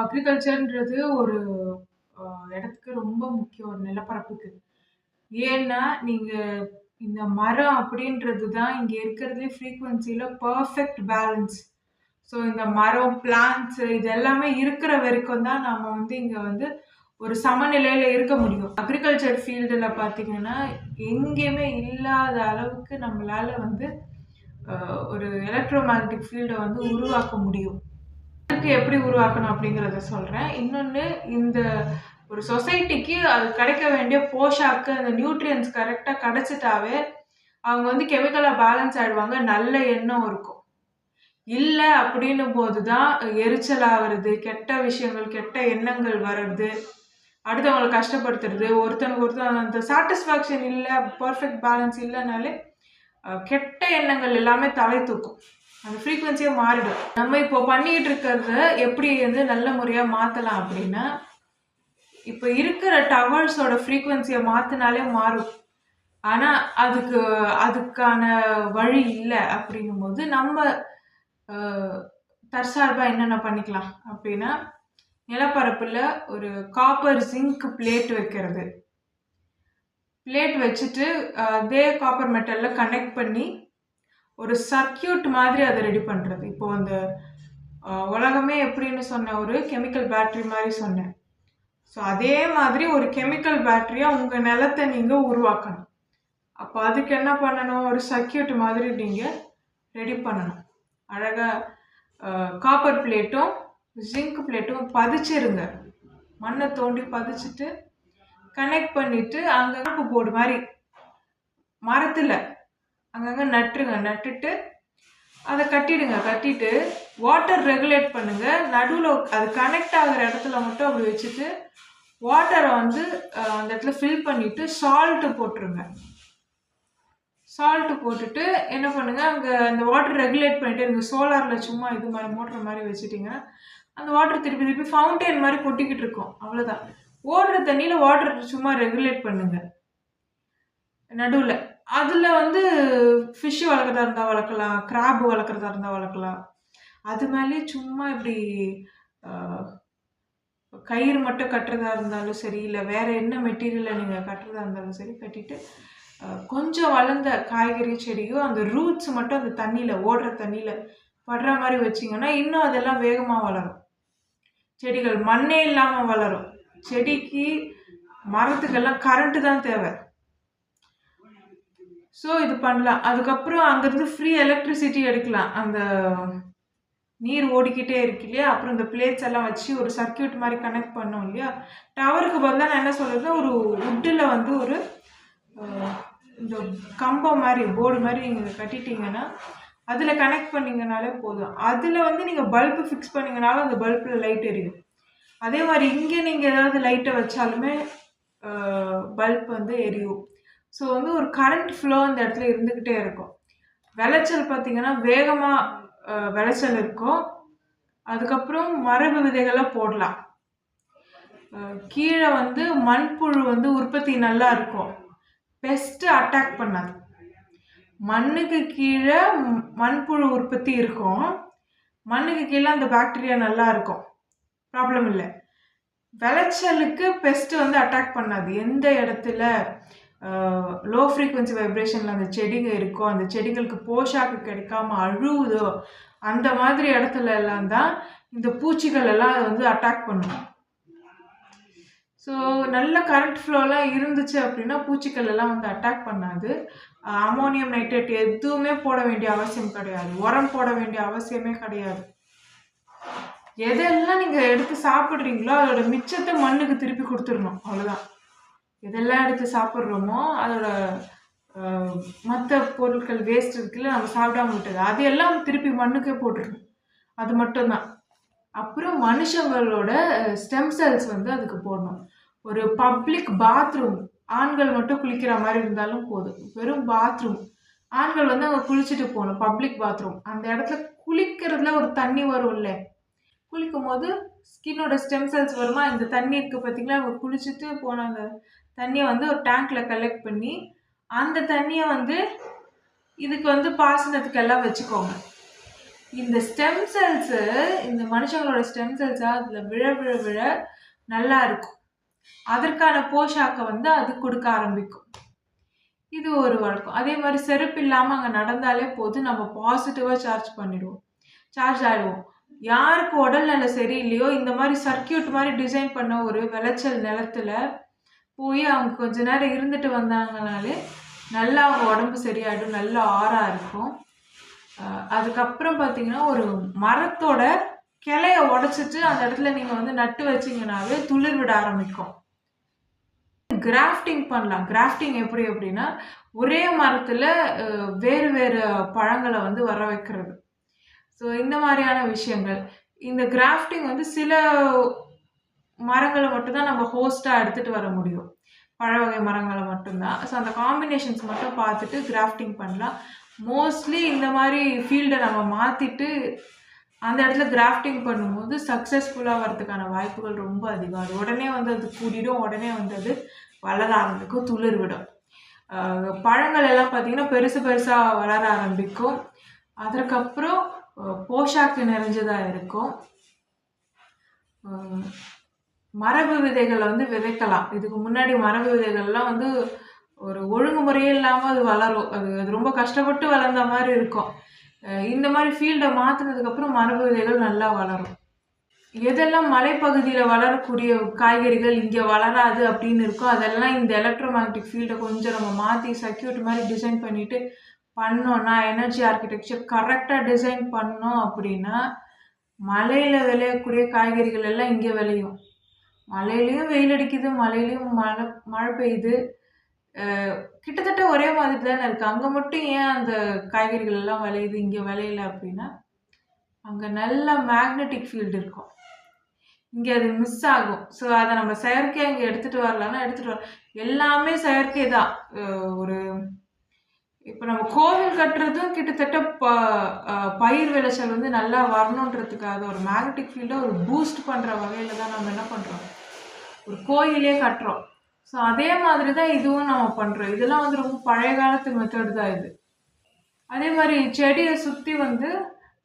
அக்ரிகல்ச்சர்ன்றது ஒரு அ இடத்துக்கு ரொம்ப முக்கியம். ஒரு நிலப்பரப்புக்கு. ஏன்னா, நீங்க இந்த மரம் அப்படின்றது தான் இங்க இருக்கிறதுலே ஃப்ரீக்வென்சில பெர்ஃபெக்ட் பேலன்ஸ். ஸோ இந்த மரம், பிளான்ட்ஸ் இது எல்லாமே இருக்கிற வரைக்கும் தான் நாம இங்க ஒரு சமநிலையில இருக்க முடியும். அக்ரிகல்ச்சர் ஃபீல்டுல பார்த்தீங்கன்னா, எங்கேயுமே இல்லாத அளவுக்கு நம்மளால அ ஒரு எலக்ட்ரோ மேக்னெட்டிக் ஃபீல்ட உருவாக்க முடியும். எப்படி உருவாக்கணும் அப்படிங்கிறத சொல்றேன். இன்னொன்னு இந்த ஒரு சொசைட்டிக்கு அது கிடைக்க வேண்டிய போஷாக்கு, அந்த நியூட்ரியன்ட்ஸ் கரெக்ட்டா கிடைச்சிட்டாவே, அவங்க கெமிக்கலா பேலன்ஸ் ஆயிடுவாங்க. நல்ல எண்ணம் இருக்கும். இல்ல அப்படின்னும் போது தான் எரிச்சல் ஆவறது, கெட்ட விஷயங்கள், கெட்ட எண்ணங்கள் வர்றது, அடுத்தவங்கள கஷ்டப்படுத்துறது, ஒருத்தனுக்கு ஒருத்தன் அந்த சாட்டிஸ்ஃபேக்ஷன் இல்ல, பெர்ஃபெக்ட் பேலன்ஸ் இல்லனாலே, கெட்ட எண்ணங்கள் எல்லாமே தலை தூக்கும். அந்த ஃப்ரீக்வென்சியே மாறிடும். நம்ம இப்போ பண்ணிட்டு இருக்கிறத எப்படி நல்ல முறையா மாத்தலாம் அப்படின்னா, இப்ப இருக்கிற டவர்ஸோட ஃப்ரீக்வென்சிய மாத்துனாலே மாறும். ஆனா, அதுக்கான வழி இல்ல அப்படிங்கும்போது, நம்ம அ தற்சார்பா என்னென்ன பண்ணிக்கலாம் அப்படின்னா, நிலப்பரப்புல ஒரு காப்பர் ஜிங்க் பிளேட் வைக்கிறது. பிளேட் வச்சுட்டு அதே காப்பர் மெட்டல்ல கனெக்ட் பண்ணி ஒரு சர்க்யூட் மாதிரி அதை ரெடி பண்றது. இப்போ அந்த உலகமே எப்படின்னு சொன்ன ஒரு கெமிக்கல் பேட்டரி மாதிரி சொன்னேன். ஸோ அதே மாதிரி ஒரு கெமிக்கல் பேட்டரியா உங்க நிலத்தை நீங்க உருவாக்கணும். அப்போ அதுக்கு என்ன பண்ணணும்? ஒரு சர்க்யூட் மாதிரி நீங்க ரெடி பண்ணணும். அழகா காப்பர் பிளேட்டும் ஜிங்க் பிளேட்டும் பதிச்சிருங்க. மண்ணை தோண்டி பதிச்சுட்டு கனெக்ட் பண்ணிட்டு அங்க போர்டு மாதிரி மரத்துல அங்கங்க நட்டுருங்க. நட்டுட்டு அதை கட்டிடுங்க. கட்டிட்டு வாட்டர் ரெகுலேட் பண்ணுங்க. நடுவில் அது கனெக்ட் ஆகிற இடத்துல மட்டும் அப்படி வச்சுட்டு வாட்டரை அந்த இடத்துல ஃபில் பண்ணிட்டு சால்ட் போட்டுருங்க. சால்ட் போட்டுட்டு என்ன பண்ணுங்க, அங்கே அந்த வாட்டர் ரெகுலேட் பண்ணிட்டு இருங்க. சோலாரில் சும்மா இது மாதிரி மோட்டர் மாதிரி வச்சுட்டிங்கன்னா அந்த வாட்டர் திருப்பி திருப்பி ஃபவுண்டெயின் மாதிரி கொட்டிக்கிட்டு இருக்கும். அவ்வளோதான். ஓடுற தண்ணியில் வாட்டர் சும்மா ரெகுலேட் பண்ணுங்க நடுவில். அதில் ஃபிஷ் வளர்க்குறதா இருந்தால் வளர்க்கலாம், கிராப் வளர்க்குறதா இருந்தால் வளர்க்கலாம். அது மேலே சும்மா இப்படி கயிறு மட்டும் கட்டுறதா இருந்தாலும் சரி, இல்லை வேற என்ன மெட்டீரியலை நீங்கள் கட்டுறதா இருந்தாலும் சரி, கட்டிட்டு கொஞ்சம் வளர்ந்த காய்கறி செடியோ அந்த ரூட்ஸ் மட்டும் அந்த தண்ணியில் ஓடுற தண்ணியில் படுற மாதிரி வச்சிங்கன்னா இன்னும் அதெல்லாம் வேகமாக வளரும். செடிகள் மண்ணே இல்லாமல் வளரும். செடிக்கு மரத்துக்கெல்லாம் கரண்ட்டு தான் தேவை. ஸோ இது பண்ணலாம். அதுக்கப்புறம் அங்கேருந்து ஃப்ரீ எலக்ட்ரிசிட்டி எடுக்கலாம். அந்த நீர் ஓடிக்கிட்டே இருக்கு இல்லையா, அப்புறம் இந்த பிளேட்ஸ் எல்லாம் வச்சு ஒரு சர்க்கியூட் மாதிரி கனெக்ட் பண்ணோம் இல்லையா. டவருக்கு பதிலாக நான் என்ன சொல்கிறேன்னா, ஒரு உட்டில் ஒரு இந்த கம்பம் மாதிரி போர்டு மாதிரி நீங்கள் கட்டிட்டீங்கன்னா அதில் கனெக்ட் பண்ணிங்கனாலே போதும். அதில் நீங்கள் பல்பு ஃபிக்ஸ் பண்ணிங்கனாலும் அந்த பல்பில் லைட் எரியும். அதே மாதிரி இங்கே நீங்கள் ஏதாவது லைட்டை வச்சாலுமே பல்ப் எரியும். ஸோ ஒரு கரண்ட் ஃப்ளோ அந்த இடத்துல இருந்துக்கிட்டே இருக்கும். விளைச்சல் பார்த்தீங்கன்னா வேகமாக விளைச்சல் இருக்கும். அதுக்கப்புறம் மரபு விதைகளை போடலாம். கீழே மண்புழு உற்பத்தி நல்லா இருக்கும். பெஸ்ட் அட்டாக் பண்ணாது. மண்ணுக்கு கீழே மண்புழு உற்பத்தி இருக்கும். மண்ணுக்கு கீழே அந்த பாக்டீரியா நல்லா இருக்கும், ப்ராப்ளம் இல்லை. விளைச்சலுக்கு பெஸ்ட் அட்டாக் பண்ணாது. எந்த இடத்துல லோ ஃப்ரீக்வன்சி வைப்ரேஷனில் அந்த செடிங்க இருக்கோ, அந்த செடிகளுக்கு போஷாக்கு கிடைக்காம அழுவுதோ, அந்த மாதிரி இடத்துல எல்லாம் தான் இந்த பூச்சிகள் எல்லாம் அட்டாக் பண்ணும். ஸோ நல்ல கரண்ட் ஃப்ளோலாம் இருந்துச்சு அப்படின்னா பூச்சிகள் எல்லாம் அட்டாக் பண்ணாது. அமோனியம் நைட்ரேட் எதுவுமே போட வேண்டிய அவசியம் கிடையாது. உரம் போட வேண்டிய அவசியமே கிடையாது. எதெல்லாம் நீங்கள் எடுத்து சாப்பிட்றீங்களோ அதோட மிச்சத்தை மண்ணுக்கு திருப்பி கொடுத்துடணும், அவ்வளோதான். எதெல்லாம் எடுத்து சாப்பிட்றோமோ அதோட மற்ற பொருட்கள் வேஸ்ட் இருக்குல்ல, நம்ம சாப்பிடாம விட்டது, அதையெல்லாம் திருப்பி மண்ணுக்கே போட்டுடணும். அது மட்டும்தான். அப்புறம் மனுஷங்களோட ஸ்டெம் செல்ஸ் அதுக்கு போடணும். ஒரு பப்ளிக் பாத்ரூம், ஆண்கள் மட்டும் குளிக்கிற மாதிரி இருந்தாலும் போதும். வெறும் பாத்ரூம், ஆண்கள் அங்கே குளிச்சுட்டு போகணும். பப்ளிக் பாத்ரூம், அந்த இடத்துல குளிக்கிறதுல ஒரு தண்ணி வரும் இல்லை, குளிக்கும் போது ஸ்கின்னோட ஸ்டெம் செல்ஸ் வருமா, இந்த தண்ணி இருக்குது பார்த்தீங்களா, அவங்க குளிச்சுட்டு போன அந்த தண்ணியை ஒரு டேங்க்கில் கலெக்ட் பண்ணி அந்த தண்ணியை இதுக்கு பாசனத்துக்கு எல்லாம் வச்சுக்கோங்க. இந்த ஸ்டெம் செல்ஸு இந்த மனுஷங்களோட ஸ்டெம் செல்ஸா அதில் விழ விழ விழ நல்லா இருக்கும். அதற்கான போஷாக்கை வந்து அது கொடுக்க ஆரம்பிக்கும். இது ஒரு வழக்கம். அதே மாதிரி செருப்பு இல்லாமல் அங்கே நடந்தாலே போதும், நம்ம பாசிட்டிவாக சார்ஜ் ஆகிடுவோம். யாருக்கு உடல்நிலை சரியில்லையோ இந்த மாதிரி சர்க்கியூட் மாதிரி டிசைன் பண்ண ஒரு விளைச்சல் நிலத்துல போய் அவங்க கொஞ்ச நேரம் இருந்துட்டு வந்தாங்கனாலே நல்லா அவங்க உடம்பு சரியாயிடும், நல்ல ஆறா இருக்கும். அதுக்கப்புறம் பார்த்தீங்கன்னா ஒரு மரத்தோட கிளைய உடைச்சிட்டு அந்த இடத்துல நீங்கள் வந்து நட்டு வச்சிங்கனாவே துளிர் விட ஆரம்பிக்கும். கிராஃப்டிங் பண்ணலாம். கிராஃப்டிங் எப்படி அப்படின்னா ஒரே மரத்தில் வேறு வேறு பழங்களை வந்து வர வைக்கிறது. ஸோ இந்த மாதிரியான விஷயங்கள். இந்த கிராஃப்டிங் வந்து சில மரங்களை மட்டும்தான் நம்ம ஹோஸ்ட்டாக எடுத்துகிட்டு வர முடியும், பழ வகை மரங்களை மட்டும்தான். ஸோ அந்த காம்பினேஷன்ஸ் மட்டும் பார்த்துட்டு கிராஃப்டிங் பண்ணலாம். மோஸ்ட்லி இந்த மாதிரி ஃபீல்டை நம்ம மாற்றிட்டு அந்த இடத்துல கிராஃப்டிங் பண்ணும்போது சக்ஸஸ்ஃபுல்லாக வரதுக்கான வாய்ப்புகள் ரொம்ப அதிகம். அது உடனே வந்து அது கூடிடும், உடனே வந்து அது வளர ஆரம்பிக்கும், துளிர் விடும். பழங்கள் எல்லாம் பார்த்தீங்கன்னா பெருசு பெருசாக வளர ஆரம்பிக்கும். அதற்கப்புறம் போஷாக்கு நிறைஞ்சதாக இருக்கும். மரபு விதைகளை வந்து விதைக்கலாம். இதுக்கு முன்னாடி மரபு விதைகள்லாம் வந்து ஒரு ஒழுங்குமுறையே இல்லாமல் அது வளரும். அது ரொம்ப கஷ்டப்பட்டு வளர்ந்த மாதிரி இருக்கும். இந்த மாதிரி ஃபீல்டை மாற்றினதுக்கப்புறம் மரபு விதைகள் நல்லா வளரும். எதெல்லாம் மலைப்பகுதியில் வளரக்கூடிய காய்கறிகள் இங்கே வளராது அப்படின்னு இருக்கோ அதெல்லாம் இந்த எலக்ட்ரோமேக்னெட்டிக் ஃபீல்டை கொஞ்சம் நம்ம மாற்றி சர்க்கியூட் மாதிரி டிசைன் பண்ணிவிட்டு பண்ணோன்னா, எனர்ஜி ஆர்கிடெக்சர் கரெக்டாக டிசைன் பண்ணோம் அப்படின்னா மலையில் விளையக்கூடிய காய்கறிகள் எல்லாம் இங்கே விளையும். மலையிலையும் வெயில் அடிக்குது, மலையிலையும் மழை பெய்யுது, கிட்டத்தட்ட ஒரே மாதிரி தானே இருக்குது. அங்கே மட்டும் ஏன் அந்த காய்கறிகள் எல்லாம் விளையுது, இங்கே விளையல அப்படின்னா அங்கே நல்ல மேக்னெட்டிக் ஃபீல்டு இருக்கும், இங்கே அது மிஸ் ஆகும். ஸோ அதை நம்ம செயற்கையாக இங்கே எடுத்துகிட்டு வரலான்னா எடுத்துகிட்டு வரலாம். எல்லாமே செயற்கை தான். ஒரு இப்போ நம்ம கோவில் கட்டுறதும் கிட்டத்தட்ட பயிர் விளைச்சல் வந்து நல்லா வரணுன்றதுக்காக ஒரு மேக்னெட்டிக் ஃபீல்டை ஒரு பூஸ்ட் பண்ணுற வகையில் தான் நம்ம என்ன பண்ணுறோம், ஒரு கோயிலே கட்டுறோம். ஸோ அதே மாதிரி தான் இதுவும் நம்ம பண்ணுறோம். இதெல்லாம் வந்து ரொம்ப பழைய காலத்து மெத்தட் தான் இது. அதே மாதிரி செடியை சுற்றி வந்து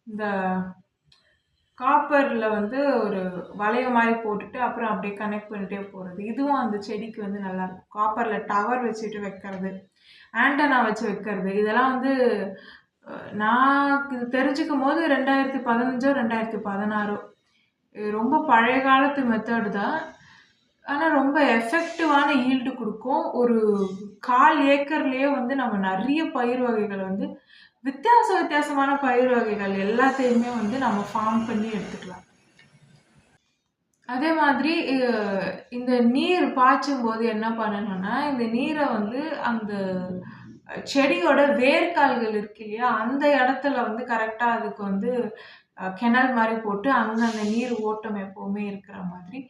இந்த காப்பரில் வந்து ஒரு வளைய மாதிரி போட்டுட்டு அப்புறம் அப்படியே கனெக்ட் பண்ணிகிட்டே போகிறது, இதுவும் அந்த செடிக்கு வந்து நல்லாயிருக்கும். காப்பரில் டவர் வச்சுட்டு வைக்கிறது, ஆண்டனா வச்சு வைக்கிறது, இதெல்லாம் வந்து நான் இது தெரிஞ்சுக்கும் போது 2015 2016 ரொம்ப பழைய காலத்து மெத்தடு தான். ஆனால் ரொம்ப எஃபெக்டிவான ஈல்டு கொடுக்கும். ஒரு 1/4 ஏக்கர்லேயே வந்து நம்ம நிறைய பயிர் வகைகளை வந்து வித்தியாசமான பயிர் வகைகள் எல்லாத்தையுமே வந்து நம்ம ஃபார்ம் பண்ணி எடுத்துக்கலாம். அதே மாதிரி இந்த நீர் பாய்ச்சும் போது என்ன பண்ணணும்னா இந்த நீரை வந்து அந்த செடியோட வேர்க்கால்கள் இருக்கு இல்லையா, அந்த இடத்துல வந்து கரெக்டாக அதுக்கு வந்து கெனல் மாதிரி போட்டு அங்கே அந்த நீர் ஓட்டம் எப்போவுமே இருக்கிற மாதிரி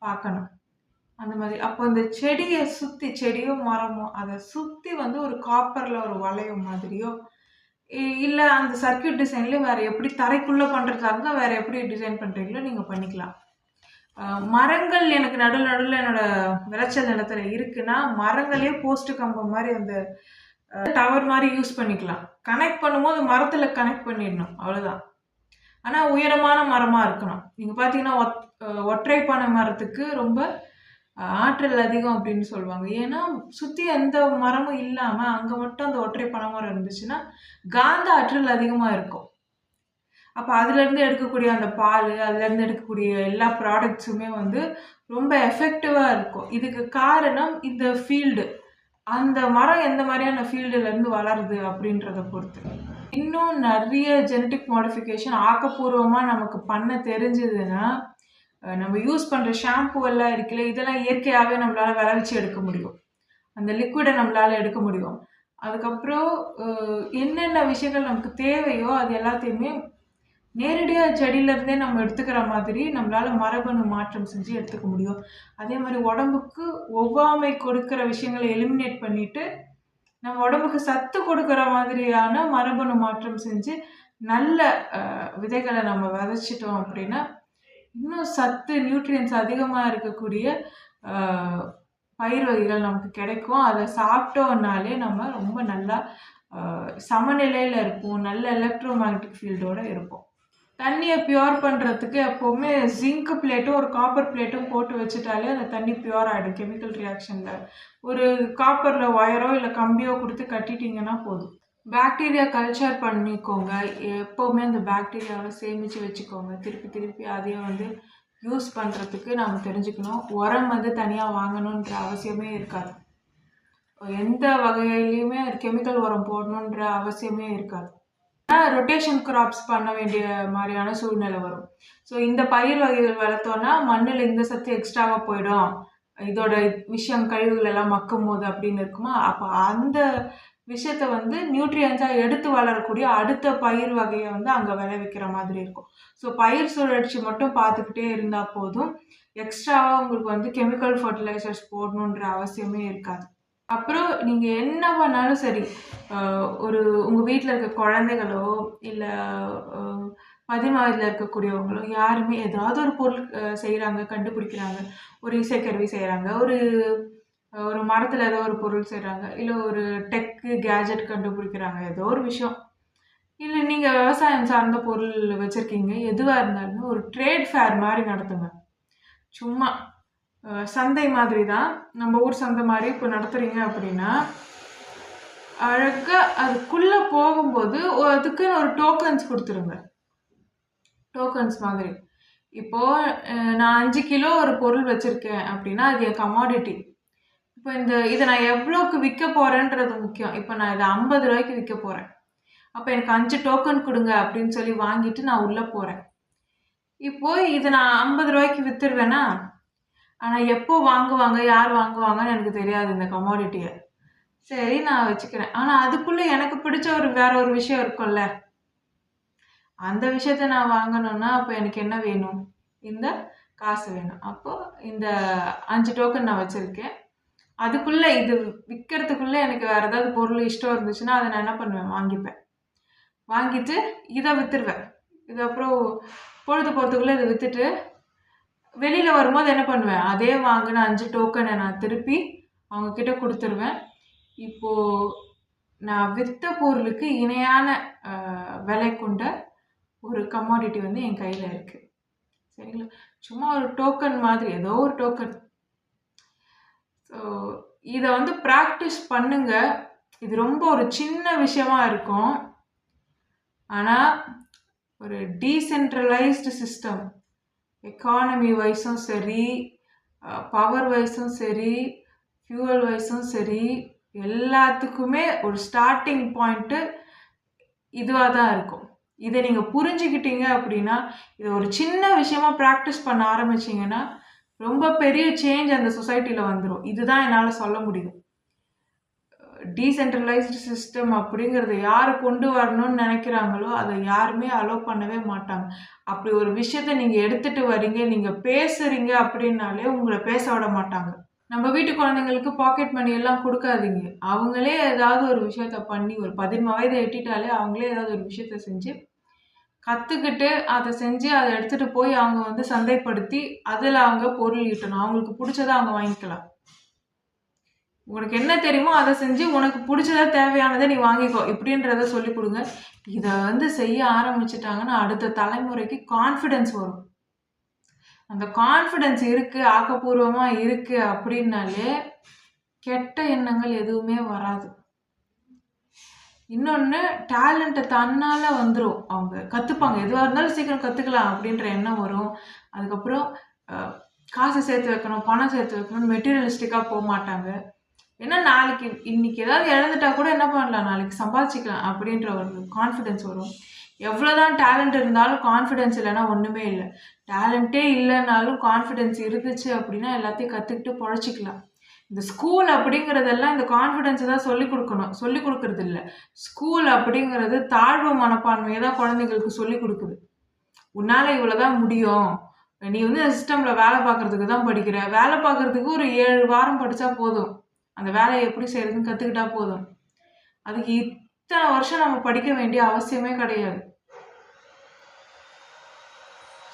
பார்க்கணும். அந்த மாதிரி அப்போ இந்த செடியை சுற்றி, செடியோ மரமோ அதை சுற்றி வந்து ஒரு காப்பரில் ஒரு வளையம் மாதிரியோ இல்லை அந்த சர்க்கியூட் டிசைன்லேயும் வேறு எப்படி தரைக்குள்ளே பண்ணுறதா இருந்தால் வேறு எப்படி டிசைன் பண்ணுறீங்களோ நீங்கள் பண்ணிக்கலாம். மரங்கள் எனக்கு நடுவில் என்னோட விளைச்சல் நிலத்தில் இருக்குன்னா மரங்களே போஸ்ட் கம்பம் மாதிரி அந்த டவர் மாதிரி யூஸ் பண்ணிக்கலாம். கனெக்ட் பண்ணும்போது மரத்தில் கனெக்ட் பண்ணிடணும், அவ்வளோதான். ஆனால் உயரமான மரமாக இருக்கணும். நீங்கள் பார்த்தீங்கன்னா ஒற்றை பனை மரத்துக்கு ரொம்ப ஆற்றல் அதிகம் அப்படின்னு சொல்லுவாங்க. ஏன்னா சுற்றி எந்த மரமும் இல்லாமல் அங்கே மட்டும் அந்த ஒற்றை பனை மரம் இருந்துச்சுன்னா காந்த ஆற்றல் அதிகமாக இருக்கும். அப்போ அதுலேருந்து எடுக்கக்கூடிய அந்த பால், அதுலேருந்து எடுக்கக்கூடிய எல்லா ப்ராடக்ட்ஸுமே வந்து ரொம்ப எஃபெக்டிவாக இருக்கும். இதுக்கு காரணம் இந்த ஃபீல்டு, அந்த மரம் எந்த மாதிரியான ஃபீல்டுலேருந்து வளருது அப்படின்றத பொறுத்து. இன்னும் நிறைய ஜெனட்டிக் மாடிஃபிகேஷன் ஆக்கப்பூர்வமாக நமக்கு பண்ண தெரிஞ்சதுன்னா நம்ம யூஸ் பண்ணுற ஷாம்பு எல்லாம் இருக்குல்ல, இதெல்லாம் இயற்கையாகவே நம்மளால் விளைவிச்சு எடுக்க முடியும். அந்த லிக்விடை நம்மளால் எடுக்க முடியும். அதுக்கப்புறம் என்னென்ன விஷயங்கள் நமக்கு தேவையோ அது எல்லாத்தையுமே நேரடியாக செடியிலேருந்தே நம்ம எடுத்துக்கிற மாதிரி நம்மளால் மரபணு மாற்றம் செஞ்சு எடுத்துக்க முடியும். அதே மாதிரி உடம்புக்கு ஒவ்வாமை கொடுக்குற விஷயங்களை எலிமினேட் பண்ணிவிட்டு நம்ம உடம்புக்கு சத்து கொடுக்குற மாதிரியான மரபணு மாற்றம் செஞ்சு நல்ல விதைகளை நம்ம விதைச்சிட்டோம் அப்படின்னா இன்னும் சத்து, நியூட்ரியன்ஸ் அதிகமாக இருக்கக்கூடிய பயிர் வகைகள் நமக்கு கிடைக்கும். அதை சாப்பிட்டோம்னாலே நம்ம ரொம்ப நல்லா சமநிலையில் இருக்கும், நல்ல எலக்ட்ரோ மேக்னட்டிக் ஃபீல்டோட இருக்கும். தண்ணியை பியூர் பண்ணுறதுக்கு எப்போவுமே ஜிங்க் பிளேட்டும் ஒரு காப்பர் பிளேட்டும் போட்டு வச்சுட்டாலே அந்த தண்ணி பியூர் ஆகிடும் கெமிக்கல் ரியாக்ஷனில். ஒரு காப்பரில் ஒயரோ இல்லை கம்பியோ கொடுத்து கட்டிட்டிங்கன்னா போதும். பாக்டீரியா கல்ச்சர் பண்ணிக்கோங்க. எப்போவுமே அந்த பாக்டீரியாவை சேமித்து வச்சுக்கோங்க. திருப்பி திருப்பி அதையும் யூஸ் பண்ணுறதுக்கு நாம் தெரிஞ்சுக்கணும். உரம் தனியாக வாங்கணுன்ற அவசியமே இருக்காது. எந்த வகையிலையுமே கெமிக்கல் உரம் போடணுன்ற அவசியமே இருக்காது. ரொட்டேஷன் கிராப்ஸ் பண்ண வேண்டிய மாதிரியான சூழ்நிலை வரும். ஸோ இந்த பயிர் வகைகள் வளர்த்தோன்னா மண்ணில் இந்த சத்து எக்ஸ்ட்ராவாக போயிடும், இதோட விஷயம் கழிவுகள் எல்லாம் மக்கும் போது அப்படின்னு இருக்குமா. அப்போ அந்த விஷயத்த நியூட்ரியன்ஸாக எடுத்து வளரக்கூடிய அடுத்த பயிர் வகையை அங்கே விளைவிக்கிற மாதிரி இருக்கும். ஸோ பயிர் சுழற்சி மட்டும் பார்த்துக்கிட்டே இருந்தால் போதும். எக்ஸ்ட்ராவாக உங்களுக்கு கெமிக்கல் ஃபர்டிலைசர்ஸ் போடணுன்ற அவசியமே இருக்காது. அப்புறம் நீங்கள் என்ன பண்ணாலும் சரி, உங்கள் வீட்டில் இருக்க குழந்தைகளோ இல்லை 10 வயதில் இருக்கக்கூடியவங்களோ யாருமே ஏதாவது ஒரு பொருள் செய்கிறாங்க, கண்டுபிடிக்கிறாங்க. ஒரு இசைக்கருவி செய்கிறாங்க, ஒரு மரத்தில் ஏதோ ஒரு பொருள் செய்கிறாங்க, இல்லை ஒரு டெக்கு கேஜெட் கண்டுபிடிக்கிறாங்க, ஏதோ ஒரு விஷயம். இல்லை நீங்கள் விவசாயம் சார்ந்த பொருள் வச்சுருக்கீங்க, எதுவாக இருந்தாலுமே ஒரு ட்ரேட் ஃபேர் மாதிரி நடத்துங்க. சும்மா சந்தை மாதிரி தான், நம்ம ஊர் சந்தை மாதிரி இப்போ நடத்துகிறீங்க அப்படின்னா அழகாக அதுக்குள்ளே போகும்போது அதுக்குன்னு ஒரு டோக்கன்ஸ் கொடுத்துருங்க. டோக்கன்ஸ் மாதிரி இப்போது நான் 5 கிலோ ஒரு பொருள் வச்சுருக்கேன் அப்படின்னா அது என் கமாடிட்டி. இப்போ இதை நான் எவ்வளோக்கு விற்க போகிறேன்றது முக்கியம். இப்போ நான் இதை 50 ரூபாய்க்கு விற்க போகிறேன், அப்போ எனக்கு 5 டோக்கன் கொடுங்க அப்படின்னு சொல்லி வாங்கிட்டு நான் உள்ளே போகிறேன். இப்போது இதை நான் 50 ரூபாய்க்கு விற்றுருவேன்னா, ஆனால் எப்போ வாங்குவாங்க, யார் வாங்குவாங்கன்னு எனக்கு தெரியாது இந்த கமாடிட்டியை. சரி, நான் வச்சுக்கிறேன். ஆனால் அதுக்குள்ளே எனக்கு பிடிச்ச வேற ஒரு விஷயம் இருக்கும்ல, அந்த விஷயத்த நான் வாங்கணும்னா அப்போ எனக்கு என்ன வேணும்? இந்த காசு வேணும். அப்போது இந்த 5 டோக்கன் நான் வச்சுருக்கேன், அதுக்குள்ளே இது விற்கிறதுக்குள்ளே எனக்கு வேறு ஏதாவது பொருள் இஷ்டம் இருந்துச்சுன்னா அதை நான் என்ன பண்ணுவேன்? வாங்கிப்பேன். வாங்கிட்டு இதை விற்றுருவேன். இது அப்புறம் பொழுது போகிறதுக்குள்ளே இதை விற்றுட்டு வெளியில் வரும்போது என்ன பண்ணுவேன்? அதே வாங்கின 5 டோக்கனை நான் திருப்பி அவங்கக்கிட்ட கொடுத்துருவேன். இப்போது நான் விற்ற பொருளுக்கு இணையான விலை கொண்ட ஒரு கமாடிட்டி என் கையில் இருக்குது. சரிங்களா? சும்மா ஒரு டோக்கன் மாதிரி, ஏதோ ஒரு டோக்கன். ஸோ இதை ப்ராக்டிஸ் பண்ணுங்க. இது ரொம்ப ஒரு சின்ன விஷயமா இருக்கும், ஆனால் ஒரு டீசென்ட்ரலைஸ்டு சிஸ்டம், எக்கானமி வைஸும் சரி, பவர் வைஸும் சரி, ஃபியூவல் வைஸும் சரி, எல்லாத்துக்குமே ஒரு ஸ்டார்டிங் பாயிண்ட்டு இதுவாக தான் இருக்கும். இதை நீங்கள் புரிஞ்சுக்கிட்டீங்க அப்படின்னா, இதை ஒரு சின்ன விஷயமா ப்ராக்டிஸ் பண்ண ஆரம்பிச்சிங்கன்னா ரொம்ப பெரிய சேஞ்ச் அந்த சொசைட்டியில் வந்துடும். இதுதான் என்னால் சொல்ல முடியும். டீசென்ட்ரலைஸ்டு சிஸ்டம் அப்படிங்கிறத யார் கொண்டு வரணும்னு நினைக்கிறாங்களோ அதை யாருமே அலோவ் பண்ணவே மாட்டாங்க. அப்படி ஒரு விஷயத்த நீங்கள் எடுத்துகிட்டு வரீங்க, நீங்கள் பேசுகிறீங்க அப்படின்னாலே உங்களை பேச விட மாட்டாங்க. நம்ம வீட்டு குழந்தைங்களுக்கு பாக்கெட் மணி எல்லாம் கொடுக்காதீங்க. அவங்களே ஏதாவது ஒரு விஷயத்த பண்ணி ஒரு 10 வயதை எட்டிட்டாலே அவங்களே ஏதாவது ஒரு விஷயத்த செஞ்சு கற்றுக்கிட்டு அதை செஞ்சு அதை எடுத்துகிட்டு போய் அவங்க சந்தைப்படுத்தி அதில் அவங்க பொருள் ஈட்டணும். அவங்களுக்கு பிடிச்சதை அவங்க வாங்கிக்கலாம். உனக்கு என்ன தெரியுமோ அதை செஞ்சு உனக்கு பிடிச்சதா தேவையானதை நீ வாங்கிக்கோ இப்படின்றத சொல்லி கொடுங்க. இதை செய்ய ஆரம்பிச்சிட்டாங்கன்னா அடுத்த தலைமுறைக்கு கான்ஃபிடென்ஸ் வரும். அந்த கான்ஃபிடென்ஸ் இருக்குது, ஆக்கப்பூர்வமாக இருக்குது அப்படின்னாலே கெட்ட எண்ணங்கள் எதுவுமே வராது. இன்னொன்று, டேலண்ட்டை தன்னால் வந்துடும். அவங்க கற்றுப்பாங்க, எதுவாக இருந்தாலும் சீக்கிரம் கற்றுக்கலாம் அப்படின்ற எண்ணம் வரும். அதுக்கப்புறம் காசு சேர்த்து வைக்கணும், பணம் சேர்த்து வைக்கணும்னு மெட்டீரியலிஸ்டிக்காக போக மாட்டாங்க. ஏன்னா இன்னைக்கு ஏதாவது இழந்துட்டா கூட என்ன பண்ணலாம், நாளைக்கு சம்பாதிச்சிக்கலாம் அப்படின்ற ஒரு கான்ஃபிடென்ஸ் வரும். எவ்வளோதான் டேலண்ட் இருந்தாலும் கான்ஃபிடென்ஸ் இல்லைன்னா ஒன்றுமே இல்லை. டேலண்ட்டே இல்லைனாலும் கான்ஃபிடென்ஸ் இருந்துச்சு அப்படின்னா எல்லாத்தையும் கற்றுக்கிட்டு பொழைச்சிக்கலாம். இந்த ஸ்கூல் அப்படிங்கிறதெல்லாம் இந்த கான்ஃபிடென்ஸை தான் சொல்லிக் கொடுக்கணும், சொல்லிக் கொடுக்கறது இல்லை. ஸ்கூல் அப்படிங்கிறது தாழ்வு மனப்பான்மையை தான் குழந்தைங்களுக்கு சொல்லிக் கொடுக்குது. உன்னால் இவ்வளோதான் முடியும், நீ சிஸ்டமில் வேலை பார்க்குறதுக்கு தான் படிக்கிற, வேலை பார்க்குறதுக்கு ஒரு 7 வாரம் படித்தா போதும், அந்த வேலையை எப்படி செய்கிறதுன்னு கற்றுக்கிட்டா போதும். அதுக்கு இத்தனை வருஷம் நம்ம படிக்க வேண்டிய அவசியமே கிடையாது.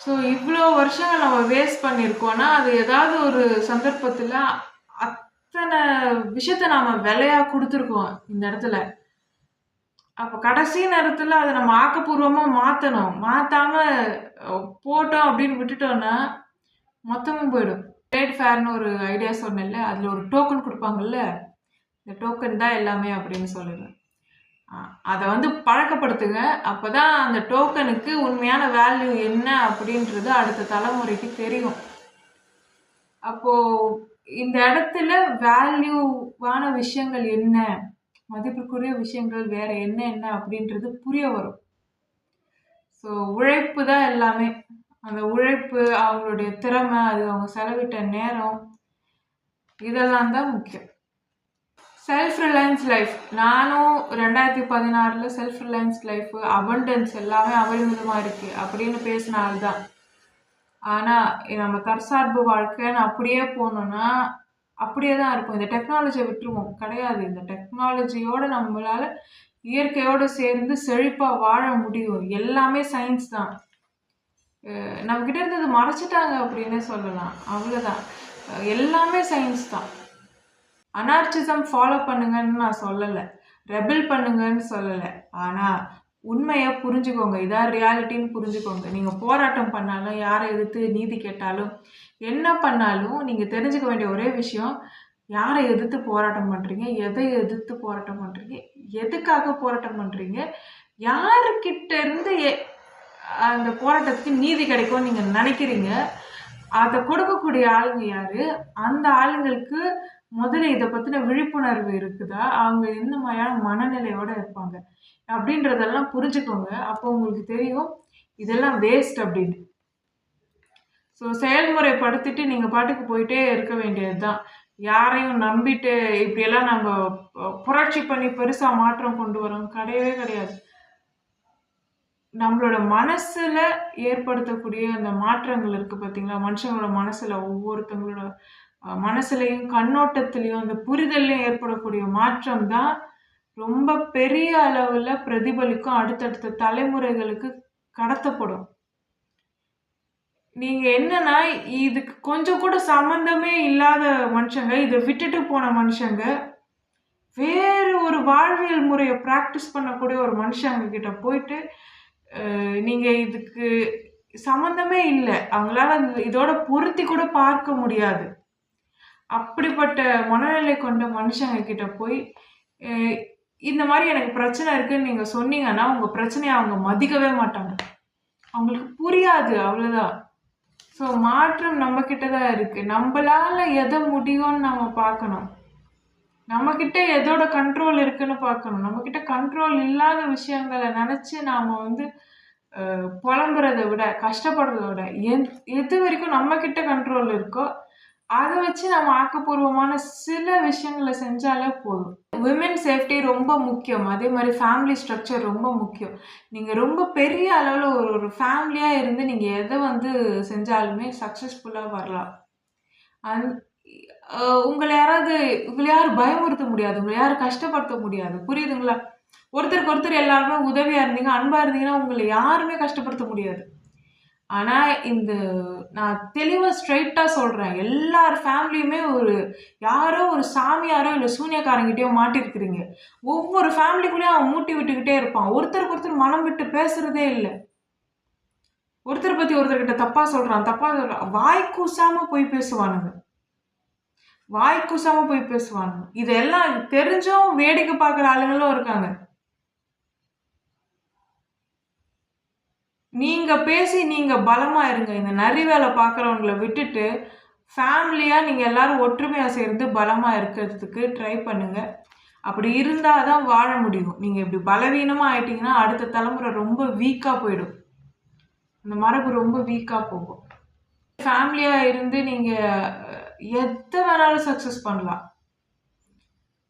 ஸோ இவ்வளோ வருஷங்கள் நம்ம வேஸ்ட் பண்ணியிருக்கோன்னா அது ஏதாவது ஒரு சந்தர்ப்பத்தில் அத்தனை விஷயத்த நாம் விலையாக கொடுத்துருக்கோம் இந்த இடத்துல. அப்போ கடைசி நேரத்துல அத நம்ம ஆக்கப்பூர்வமா மாத்தணும். மாத்தாம போட்டோம் அப்படின்னு விட்டுட்டோம்னா, மொத்தமும் போயிடும். ட்ரேட் ஃபேர்ன்னு ஒரு ஐடியா சொன்னேன்ல, அதுல ஒரு டோக்கன் குடுப்பாங்கல்ல, இந்த டோக்கன் தான் எல்லாமே அப்படின்னு சொல்லுவேன். அத வந்து பழக்கப்படுத்துங்க. அப்பதான் அந்த டோக்கனுக்கு உண்மையான வேல்யூ என்ன அப்படின்றது அடுத்த தலைமுறைக்கு தெரியும். அப்போ இந்த இடத்துல வேல்யூவான விஷயங்கள் என்ன? மதிப்புக்குரிய விஷயங்கள் வேற என்ன அப்படின்றது புரிய வரும். ஸோ உழைப்பு தான் எல்லாமே. அந்த உழைப்பு, அவங்களுடைய திறமை, அது அவங்க செலவிட்ட நேரம், இதெல்லாம் தான் முக்கியம். Self Reliance life. நானும் 2016ல செல்ஃப் ரிலையன்ஸ் லைஃப், அபண்டன்ஸ் எல்லாமே அபரிமிதமா இருக்கு அப்படின்னு பேசின ஆள் தான். ஆனா நம்ம தற்சார்பு வாழ்க்கைன்னு அப்படியே போனோம்னா அப்படியே தான் இருக்கும். இந்த டெக்னாலஜியை விட்டுருவோம் கிடையாது. இந்த டெக்னாலஜியோட நம்மளால இயற்கையோடு சேர்ந்து செழிப்பா வாழ முடியும். எல்லாமே சயின்ஸ் தான். நம்ம கிட்ட இருந்தது மறைச்சிட்டாங்க அப்படின்னு சொல்லலாம். அவ்வளவுதான். எல்லாமே சயின்ஸ் தான். அனார்ச்சிசம் ஃபாலோ பண்ணுங்கன்னு நான் சொல்லலை, ரெபல் பண்ணுங்கன்னு சொல்லலை. ஆனா உண்மையை புரிஞ்சுக்கோங்க. இதான் ரியாலிட்டின்னு புரிஞ்சுக்கோங்க. நீங்க போராட்டம் பண்ணாலும், யாரை எதிர்த்து நீதி கேட்டாலும், என்ன பண்ணாலும் நீங்க தெரிஞ்சுக்க வேண்டிய ஒரே விஷயம், யாரை எதிர்த்து போராட்டம் பண்றீங்க, எதை எதிர்த்து போராட்டம் பண்றீங்க, எதுக்காக போராட்டம் பண்றீங்க, யாருக்கிட்ட இருந்து அந்த போராட்டத்துக்கு நீதி கிடைக்கும்னு நீங்க நினைக்கிறீங்க, அதை கொடுக்கக்கூடிய ஆளுங்க யாரு, அந்த ஆளுங்களுக்கு முதல்ல இதை பத்தின விழிப்புணர்வு இருக்குதா, அவங்க எந்த மாதிரியான மனநிலையோட இருப்பாங்க அப்படின்றதெல்லாம் புரிஞ்சுக்கோங்க. அப்போ உங்களுக்கு தெரியும் இதெல்லாம் வேஸ்ட் அப்படின்னு. ஸோ செயல்முறைப்படுத்திட்டு நீங்க பாட்டுக்கு போயிட்டே இருக்க வேண்டியதுதான். யாரையும் நம்பிட்டு இப்படியெல்லாம் நம்ம புரட்சி பண்ணி பெருசா மாற்றம் கொண்டு வரோம் கிடையவே கிடையாது. நம்மளோட மனசுல ஏற்படுத்தக்கூடிய அந்த மாற்றங்கள் இருக்கு பார்த்தீங்களா, மனுஷங்களோட மனசுல, ஒவ்வொருத்தவங்களோட மனசுலையும் கண்ணோட்டத்திலையும் அந்த புரிதல்லையும் ஏற்படக்கூடிய மாற்றம் தான் ரொம்ப பெரிய அளவுல பிரதிபலிக்கும், அடுத்தடுத்த தலைமுறைகளுக்கு கடத்தப்படும். நீங்க என்னன்னா, இதுக்கு கொஞ்சம் கூட சம்பந்தமே இல்லாத மனுஷங்க, இதை விட்டுட்டு போன மனுஷங்க, வேறு ஒரு வாழ்வியல் முறையை பிராக்டிஸ் பண்ணக்கூடிய ஒரு மனுஷங்க கிட்ட போயிட்டு நீங்க இதுக்கு சம்பந்தமே இல்லை, அவங்களால இதோட பொருத்தி கூட பார்க்க முடியாது, அப்படிப்பட்ட மனநிலை கொண்ட மனுஷங்க கிட்ட போய் இந்த மாதிரி எனக்கு பிரச்சனை இருக்குன்னு நீங்க சொன்னீங்கன்னா, உங்க பிரச்சனையை அவங்க மதிக்கவே மாட்டாங்க. அவங்களுக்கு புரியாது, அவ்வளவுதான். ஸோ மாற்றம் நம்ம கிட்ட தான் இருக்கு. நம்மளால எதை முடியும்னு நம்ம பார்க்கணும். நம்ம கிட்ட எதோட கண்ட்ரோல் இருக்குன்னு பார்க்கணும். நம்ம கிட்ட கண்ட்ரோல் இல்லாத விஷயங்களை நினைச்சு நாம வந்து புலம்புறதை விட, கஷ்டப்படுறதை விட, எது வரைக்கும் நம்ம கிட்ட கண்ட்ரோல் இருக்கோ அதை வச்சு நம்ம ஆக்கப்பூர்வமான சில விஷயங்களை செஞ்சாலே போதும். விமென் சேஃப்டி ரொம்ப முக்கியம். அதே மாதிரி ஃபேமிலி ஸ்ட்ரக்சர் ரொம்ப முக்கியம். நீங்கள் ரொம்ப பெரிய அளவில் ஒரு ஃபேமிலியாக இருந்து நீங்கள் எதை வந்து செஞ்சாலுமே சக்ஸஸ்ஃபுல்லாக வரலாம். உங்களை யாரும் பயமுறுத்த முடியாது, உங்களை யாரும் கஷ்டப்படுத்த முடியாது. புரியுதுங்களா? ஒருத்தருக்கு ஒருத்தர் எல்லாருமே உதவியாக இருந்தீங்க, அன்பாக இருந்தீங்கன்னா உங்களை யாருமே கஷ்டப்படுத்த முடியாது. ஆனால் நான் தெளிவாக ஸ்ட்ரைட்டாக சொல்கிறேன், எல்லார் ஃபேமிலியுமே யாரோ ஒரு சாமியாரோ இல்லை சூனியக்காரங்கிட்டயோ மாட்டிருக்கிறீங்க. ஒவ்வொரு ஃபேமிலிக்குள்ளேயும் அவன் மூட்டி விட்டுக்கிட்டே இருப்பான். ஒருத்தருக்கு ஒருத்தர் மனம் விட்டு பேசுறதே இல்லை. ஒருத்தரை பற்றி ஒருத்தர்கிட்ட தப்பாக சொல்கிறான், வாய் கூசாம போய் பேசுவானுங்க. இதெல்லாம் தெரிஞ்சும் வேடிக்கை பார்க்குற ஆளுங்களும் இருக்காங்க. நீங்க பேசி நீங்க பலமா இருங்க. இந்த நரி வேலை பார்க்குறவங்கள விட்டுட்டு ஃபேமிலியா நீங்க எல்லாரும் ஒற்றுமையா சேர்ந்து பலமா இருக்கிறதுக்கு ட்ரை பண்ணுங்க. அப்படி இருந்தால் தான் வாழ முடியும். நீங்க இப்படி பலவீனமா ஆயிட்டீங்கன்னா அடுத்த தலைமுறை ரொம்ப வீக்கா போயிடும். அந்த மரபு ரொம்ப வீக்கா போகும். ஃபேமிலியா இருந்து நீங்க எதை வேணாலும் சக்ஸஸ் பண்ணலாம்.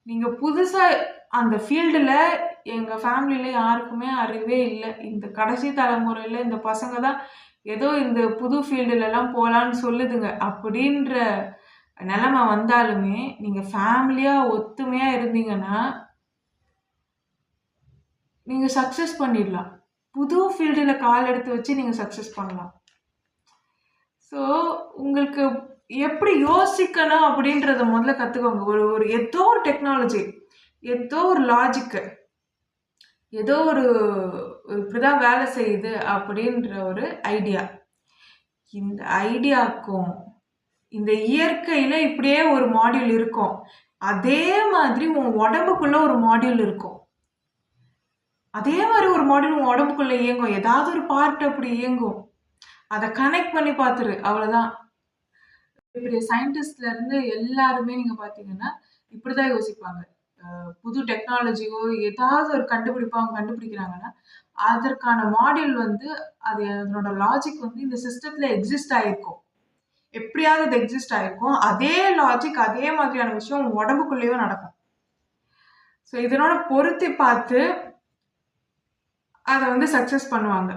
நீங்க புதுசா அந்த ஃபீல்டில் எங்கள் ஃபேமிலியில் யாருக்குமே அறிவே இல்லை. இந்த கடைசி தலைமுறையில் இந்த பசங்க தான் ஏதோ இந்த புது ஃபீல்டுலலாம் போகலான்னு சொல்லுதுங்க. அப்படின்ற நிலைமை வந்தாலுமே நீங்கள் ஃபேமிலியாக ஒத்துமையாக இருந்தீங்கன்னா நீங்கள் சக்ஸஸ் பண்ணிடலாம். புது ஃபீல்டில் கால் எடுத்து வச்சு நீங்கள் சக்ஸஸ் பண்ணலாம். ஸோ உங்களுக்கு எப்படி யோசிக்கணும் அப்படின்றத முதல்ல கற்றுக்கோங்க. ஏதோ ஒரு டெக்னாலஜி, ஏதோ ஒரு லாஜிக்கு ஏதோ ஒரு இப்படிதான் வேலை செய்யுது அப்படின்ற ஒரு ஐடியா. இந்த ஐடியாக்கும் இந்த இயற்கையில இப்படியே ஒரு மாடியூல் இருக்கும். அதே மாதிரி உன் உடம்புக்குள்ள ஒரு மாடியூல் இருக்கும். அதே மாதிரி ஒரு மாடியூல் உன் உடம்புக்குள்ள இயங்கும். ஏதாவது ஒரு பார்ட் அப்படி இயங்கும். அதை கனெக்ட் பண்ணி பார்த்துரு. அவ்வளவுதான். பெரிய சயின்டிஸ்ட்ல இருந்து எல்லாருமே நீங்க பாத்தீங்கன்னா இப்படிதான் யோசிப்பாங்க. புது டெக்னாலஜியோ ஏதாவது ஒரு கண்டுபிடிப்போ அவங்க கண்டுபிடிக்கிறாங்கன்னா அதற்கான மாடியூல் வந்து அது அதனோட லாஜிக் வந்து இந்த சிஸ்டத்துல எக்ஸிஸ்ட் ஆயிருக்கும். எப்படியாவது அது எக்ஸிஸ்ட் ஆயிருக்கும். அதே லாஜிக் அதே மாதிரியான விஷயம் உங்க உடம்புக்குள்ளேயும் நடக்கும். ஸோ இதனோட பொருத்தி பார்த்து அதை வந்து சக்சஸ் பண்ணுவாங்க.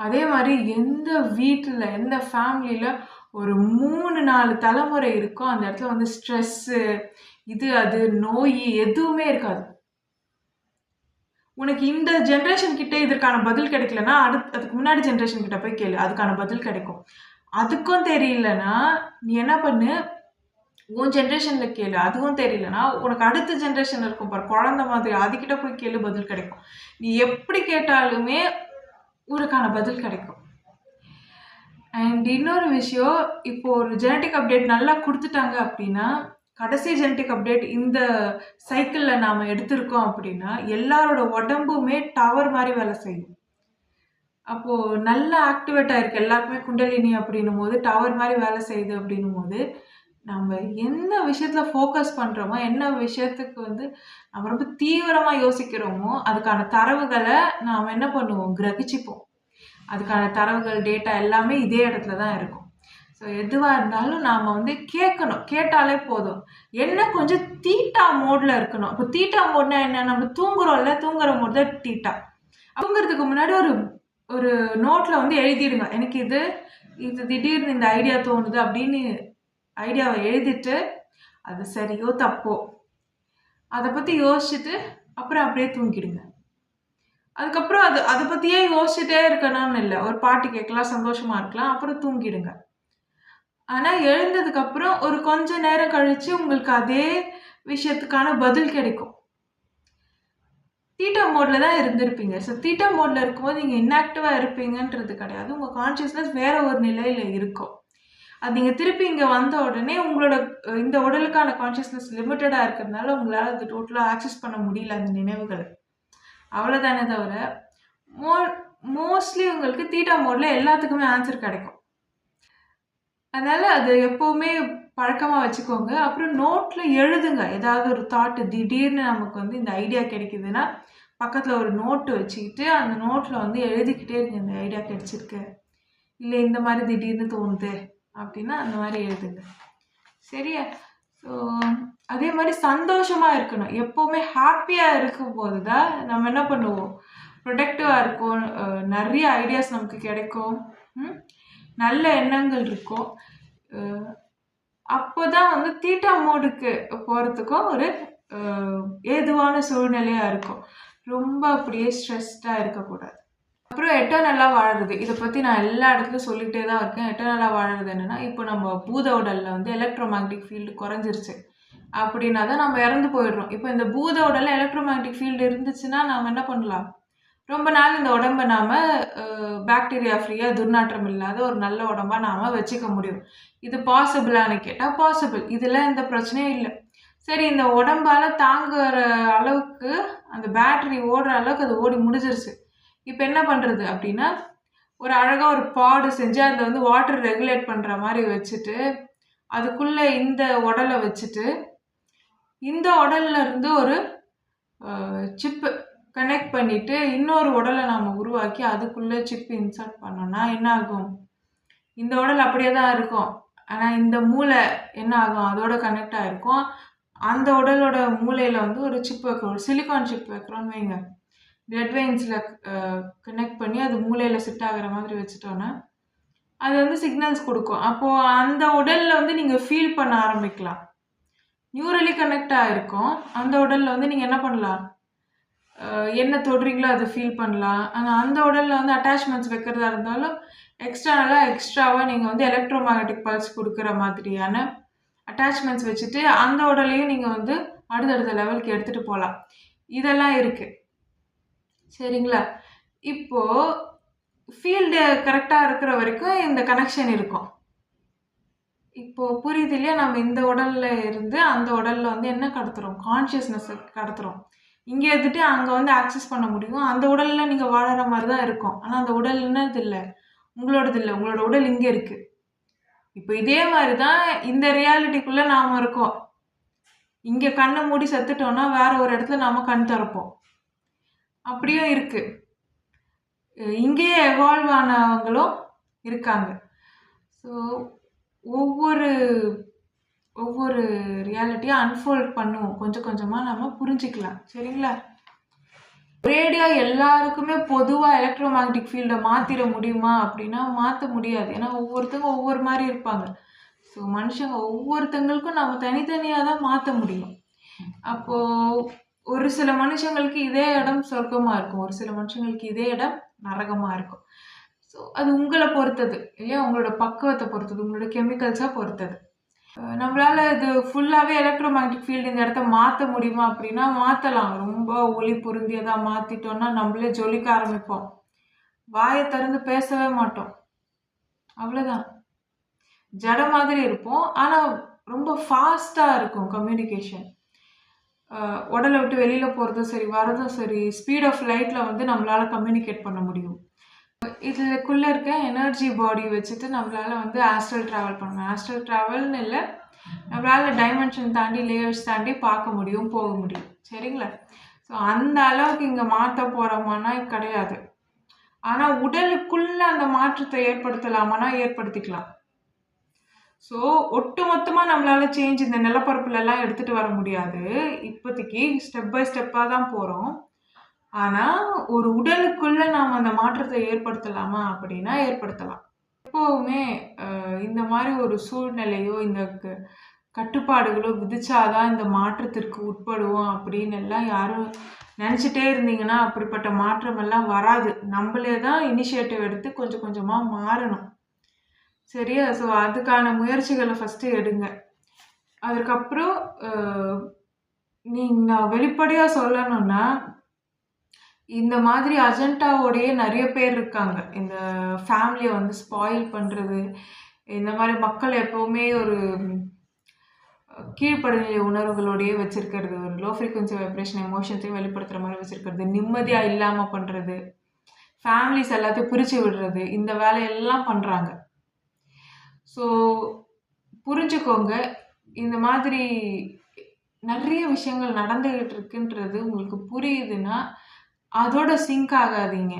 அதே மாதிரி எந்த வீட்டில் எந்த ஃபேமிலியில் ஒரு 3-4 தலைமுறை இருக்கோ அந்த இடத்துல வந்து ஸ்ட்ரெஸ்ஸு இது அது நோய் எதுவுமே இருக்காது. உனக்கு இந்த ஜென்ரேஷன் கிட்ட இதற்கான பதில் கிடைக்கலன்னா அதுக்கு முன்னாடி ஜென்ரேஷன் கிட்ட போய் கேளு, அதுக்கான பதில் கிடைக்கும். அதுக்கும் தெரியலன்னா நீ என்ன பண்ணு, உன் ஜென்ரேஷன்ல கேளு. அதுவும் தெரியலன்னா உனக்கு அடுத்த ஜென்ரேஷன் இருக்கும் பாரு குழந்தை மாதிரி, அதுகிட்ட போய் கேளு, பதில் கிடைக்கும். நீ எப்படி கேட்டாலுமே உனக்கான பதில் கிடைக்கும். அண்ட் இன்னொரு விஷயம், இப்போ ஒரு ஜெனட்டிக் அப்டேட் நல்லா கொடுத்துட்டாங்க அப்படின்னா கடைசி ஜெனட்டிக் அப்டேட் இந்த சைக்கிளில் நாம் எடுத்திருக்கோம் அப்படின்னா எல்லாரோட உடம்புமே டவர் மாதிரி வேலை செய்யும். அப்போது நல்லா ஆக்டிவேட் ஆகிருக்கு எல்லாருக்குமே குண்டலினி அப்படின்னும் போது டவர் மாதிரி வேலை செய்யுது அப்படின்னும் போது நம்ம என்ன விஷயத்தில் ஃபோக்கஸ் பண்ணுறோமோ, என்ன விஷயத்துக்கு வந்து நம்ம ரொம்ப தீவிரமாக யோசிக்கிறோமோ அதுக்கான தரவுகளை நாம் என்ன பண்ணுவோம், கிரகிச்சிப்போம். அதுக்கான தரவுகள் டேட்டா எல்லாமே இதே இடத்துல தான் இருக்கும். ஸோ எதுவாக இருந்தாலும் நாம் வந்து கேட்கணும், கேட்டாலே போதும். என்ன கொஞ்சம் தீட்டா மோடில் இருக்கணும். இப்போ தீட்டா மோட்னா என்ன, நம்ம தூங்குறோம்ல, தூங்குற மோட் தான் தீட்டா. தூங்குறதுக்கு முன்னாடி ஒரு ஒரு நோட்டில் வந்து எழுதிடுங்க, எனக்கு இது திடீர்னு இந்த ஐடியா தோணுது அப்படின்னு ஐடியாவை எழுதிட்டு அது சரியோ தப்போ அதை பற்றி யோசிச்சுட்டு அப்புறம் அப்படியே தூங்கிடுங்க. அதுக்கப்புறம் அதை பற்றியே யோசிச்சுட்டே இருக்கணும்னு இல்லை, ஒரு பாட்டு கேட்கலாம், சந்தோஷமாக இருக்கலாம், அப்புறம் தூங்கிடுங்க. ஆனால் எழுந்ததுக்கப்புறம் ஒரு கொஞ்ச நேரம் கழித்து உங்களுக்கு அதே விஷயத்துக்கான பதில் கிடைக்கும். தீட்டா மோடில் தான் இருந்திருப்பீங்க. ஸோ தீட்டா மோடில் இருக்கும்போது நீங்கள் இன்ஆக்டிவாக இருப்பீங்கன்றது கிடையாது. உங்கள் கான்ஷியஸ்னஸ் வேற ஒரு நிலையில் இருக்கும். அது நீங்கள் திருப்பி இங்கே வந்த உடனே உங்களோட இந்த உடலுக்கான கான்ஷியஸ்னஸ் லிமிட்டடாக இருக்கிறதுனால உங்களால் அது டோட்டலாக ஆக்சஸ் பண்ண முடியல அந்த நினைவுகளை. அவ்வளோதானே தவிர மோஸ்ட்லி உங்களுக்கு தீட்டா மோடில் எல்லாத்துக்குமே ஆன்சர் கிடைக்கும். அதனால் அது எப்போவுமே பழக்கமாக வச்சுக்கோங்க. அப்புறம் நோட்டில் எழுதுங்க. ஏதாவது ஒரு தாட்டு திடீர்னு நமக்கு வந்து இந்த ஐடியா கிடைக்குதுன்னா பக்கத்தில் ஒரு நோட்டு வச்சுக்கிட்டு அந்த நோட்டில் வந்து எழுதிக்கிட்டே இருங்க, இந்த ஐடியா கிடைச்சிருக்கு, இல்லை இந்த மாதிரி திடீர்னு தோணுது அப்படின்னா அந்த மாதிரி எழுதுங்க. சரியா? ஸோ அதே மாதிரி சந்தோஷமாக இருக்கணும். எப்போவுமே ஹாப்பியாக இருக்கும்போது தான் நம்ம என்ன பண்ணுவோம், ப்ரொடக்டிவாக இருக்கும், நிறைய ஐடியாஸ் நமக்கு கிடைக்கும், நல்ல எண்ணங்கள் இருக்கும். அப்போ தான் வந்து தீட்டா மோடுக்கு போகிறதுக்கும் ஒரு ஏதுவான சூழ்நிலையாக இருக்கும். ரொம்ப அப்படியே ஸ்ட்ரெஸ்டாக இருக்கக்கூடாது. அப்புறம் எட்டர்னலாக வாழறது, இதை பற்றி நான் எல்லா இடத்துலையும் சொல்லிகிட்டே தான் இருக்கேன். எட்டர்னலாக வாழறது என்னென்னா, இப்போ நம்ம பூத உடலில் வந்து எலக்ட்ரோமேக்னெட்டிக் ஃபீல்டு குறைஞ்சிருச்சு அப்படின்னா தான் நம்ம இறந்து போயிடுறோம். இப்போ இந்த பூத உடலில் எலக்ட்ரோமேக்னெட்டிக் ஃபீல்டு இருந்துச்சுன்னா நாம் என்ன பண்ணலாம், ரொம்ப நாள் இந்த உடம்பை நாம் பாக்டீரியா ஃப்ரீயாக துர்நாற்றம் இல்லாத ஒரு நல்ல உடம்பாக நாம் வச்சுக்க முடியும். இது பாசிபிளானு கேட்டால் பாசிபிள். இதெல்லாம் எந்த பிரச்சனையும் இல்லை. சரி, இந்த உடம்பால் தாங்குகிற அளவுக்கு அந்த பேட்டரி ஓடுற அளவுக்கு அது ஓடி முடிஞ்சிருச்சு. இப்போ என்ன பண்ணுறது அப்படின்னா, ஒரு அழகாக ஒரு பாடு செஞ்சு அதில் வந்து வாட்டர் ரெகுலேட் பண்ணுற மாதிரி வச்சுட்டு அதுக்குள்ளே இந்த உடலை வச்சுட்டு இந்த உடல்ல இருந்து ஒரு சிப்பு கனெக்ட் பண்ணிவிட்டு இன்னொரு உடலை நாம் உருவாக்கி அதுக்குள்ளே சிப் இன்சர்ட் பண்ணோன்னா என்ன ஆகும், இந்த உடல் அப்படியே தான் இருக்கும். ஆனால் இந்த மூளை என்ன ஆகும், அதோட கனெக்ட் ஆகிருக்கும். அந்த உடலோட மூளையில் வந்து ஒரு சிப் வைக்கிறோம், ஒரு சிலிக்கான் சிப் வைக்கிறோன்னு வைங்க, பிளட் வெயின்ஸில் கனெக்ட் பண்ணி அது மூளையில் செட் ஆகிற மாதிரி வச்சுட்டோன்னா அது வந்து சிக்னல்ஸ் கொடுக்கும். அப்போது அந்த உடலில் வந்து நீங்கள் ஃபீல் பண்ண ஆரம்பிக்கலாம். நியூரலி கனெக்ட் ஆகிருக்கும். அந்த உடலில் வந்து நீங்கள் என்ன பண்ணலாம், என்ன தொடுறீங்களோ அதை ஃபீல் பண்ணலாம். ஆனால் அந்த உடலில் வந்து அட்டாச்மெண்ட்ஸ் வைக்கிறதா இருந்தாலும் எக்ஸ்ட்ராவாக நீங்கள் வந்து எலக்ட்ரோமேக்னெட்டிக் பல்ஸ் கொடுக்குற மாதிரியான அட்டாச்மெண்ட்ஸ் வச்சுட்டு அந்த உடலையும் நீங்கள் வந்து அடுத்தடுத்த லெவலுக்கு எடுத்துகிட்டு போகலாம். இதெல்லாம் இருக்குது. சரிங்களா? இப்போ ஃபீல்டு கரெக்ட்டா இருக்கிற வரைக்கும் இந்த கனெக்ஷன் இருக்கும். இப்போ புரியுது இல்லையா? நம்ம இந்த உடல்ல இருந்து அந்த உடல்ல வந்து என்ன கடத்துறோம்? கான்ஷியஸ்னஸ் கடத்துறோம். இங்க இருந்துட்டு அங்க வந்து ஆக்சஸ் பண்ண முடியும். அந்த உடல்ல நீங்க வாழற மாரி தான் இருக்கும். ஆனா அந்த உடல் என்னது இல்ல. உங்களோடது இல்ல. உங்களோட உடல் இங்க இருக்கு. இப்போ இதே மாரி தான் இந்த ரியாலிட்டிக்குள்ள நாம இருக்கோம். இங்க கண்ண மூடி செத்துட்டோம்னா, வேற ஒரு இடத்துல நாம கண் தொறப்போம். அப்படியும் இருக்கு. இங்கேயே எவால்வ் ஆனவங்களும் இருக்காங்க. ஸோ ஒவ்வொரு ஒவ்வொரு ரியாலிட்டியா அன்ஃபோல்ட் பண்ணுவோம். கொஞ்சம் கொஞ்சமா நம்ம புரிஞ்சுக்கலாம். சரிங்களா? ஒரேடியா எல்லாருக்குமே பொதுவா எலக்ட்ரோ மேக்னெட்டிக் ஃபீல்ட மாத்திர முடியுமா? அப்படின்னா மாத்த முடியாது. ஏன்னா ஒவ்வொருத்தங்க ஒவ்வொரு மாரி இருப்பாங்க. ஸோ மனுஷங்க ஒவ்வொருத்தங்களுக்கும் நம்ம தனித்தனியா தான் மாத்த முடியும். அப்போ ஒரு சில மனுஷங்களுக்கு இதே இடம் சொர்க்கமா இருக்கும். ஒரு சில மனுஷங்களுக்கு இதே இடம் நரகமா இருக்கும். ஸோ அது உங்கள பொறுத்தது. இல்லையா? உங்களோட பக்குவத்த பொறுத்தது. உங்களோட கெமிக்கல்ஸ பொறுத்தது. நம்மளால இது ஃபுல்லாவே எலக்ட்ரோ மேக்னெட்டிக் ஃபீல்டு இந்த இடத்த மாத்த முடியுமா? அப்படின்னா மாத்தலாம். ரொம்ப ஒளி பொருந்தியதா மாத்திட்டோம்னா, நம்மளே ஜொலிக்க ஆரம்பிப்போம். வாய திறந்து பேசவே மாட்டோம். அவ்வளோதான். ஜட மாதிரி இருப்போம். ஆனா ரொம்ப ஃபாஸ்ட்டா இருக்கும் கம்யூனிகேஷன். உடல விட்டு வெளியில போறதும் சரி, வரதும் சரி, ஸ்பீட் ஆஃப் லைட்ல வந்து நம்மளால கம்யூனிகேட் பண்ண முடியும். இதுக்குள்ள இருக்க எனர்ஜி பாடி வச்சுட்டு நம்மளால வந்து ஆஸ்ட்ரல் ட்ராவல் பண்ணலாம். ஆஸ்ட்ரல் ட்ராவல்னு இல்ல. நம்மளால டைமென்ஷன் தாண்டி, லேயர்ஸ் தாண்டி பார்க்க முடியும், போக முடியும். சரிங்களா? ஸோ அந்த அளவுக்கு இங்க மாத்த போறோமான்னா கிடையாது. ஆனா உடலுக்குள்ள அந்த மாற்றத்தை ஏற்படுத்தலாமான்னா ஏற்படுத்திக்கலாம். ஸோ ஒட்டுமொத்தமா நம்மளால சேஞ்ச் இந்த நிலப்பரப்புலலாம் எடுத்துட்டு வர முடியாது. இப்போதைக்கு ஸ்டெப் பை ஸ்டெப்பா தான் போறோம். ஆனா ஒரு உடலுக்குள்ள நாம அந்த மாற்றத்தை ஏற்படுத்தலாமா? அப்படின்னா ஏற்படுத்தலாம். எப்பவுமே இந்த மாரி ஒரு சூழ்நிலையோ, இந்த கட்டுப்பாடுகளோ விதிச்சா தான் இந்த மாற்றத்திற்கு உட்படுவோம் அப்படின்னு எல்லாம் யாரும் நெனச்சுட்டே இருந்தீங்கன்னா, அப்படிப்பட்ட மாற்றமெல்லாம் வராது. நம்பளே தான் இனிஷியேட்டிவ் எடுத்து கொஞ்சம் கொஞ்சமா மாறணும். சரியா? ஸோ அதுக்கான முயற்சிகள ஃபர்ஸ்ட்டு எடுங்க. அதுக்கப்புறம் அ நான் வெளிப்படையா சொல்லணும்னா, இந்த மாதிரி அஜெண்டாவோடயே நெறைய பேர் இருக்காங்க. இந்த ஃபேமிலிய வந்து ஸ்பாயில் பண்றது, இந்த மாரி மக்கள் எப்பவுமே ஒரு கீழ்ப்படிநிலை உணர்வுகளோடயே வச்சிருக்கிறது. ஒரு லோ ஃப்ரீக்வன்சி வைப்ரேஷன் எமோஷன்ஸையும் வெளிப்படுத்துற மாரி வச்சிருக்கிறது. நிம்மதியா இல்லாம பண்றது. ஃபேமிலிஸ் எல்லாத்தையும் பிரிச்சு விடுறது. இந்த வேலையெல்லாம் பண்றாங்க. ஸோ புரிஞ்சுக்கோங்க. இந்த மாதிரி நெறைய விஷயங்கள் நடந்துகிட்டு இருக்குன்றது உங்களுக்கு புரியுதுன்னா, அதோட சிங்க் ஆகாதீங்க.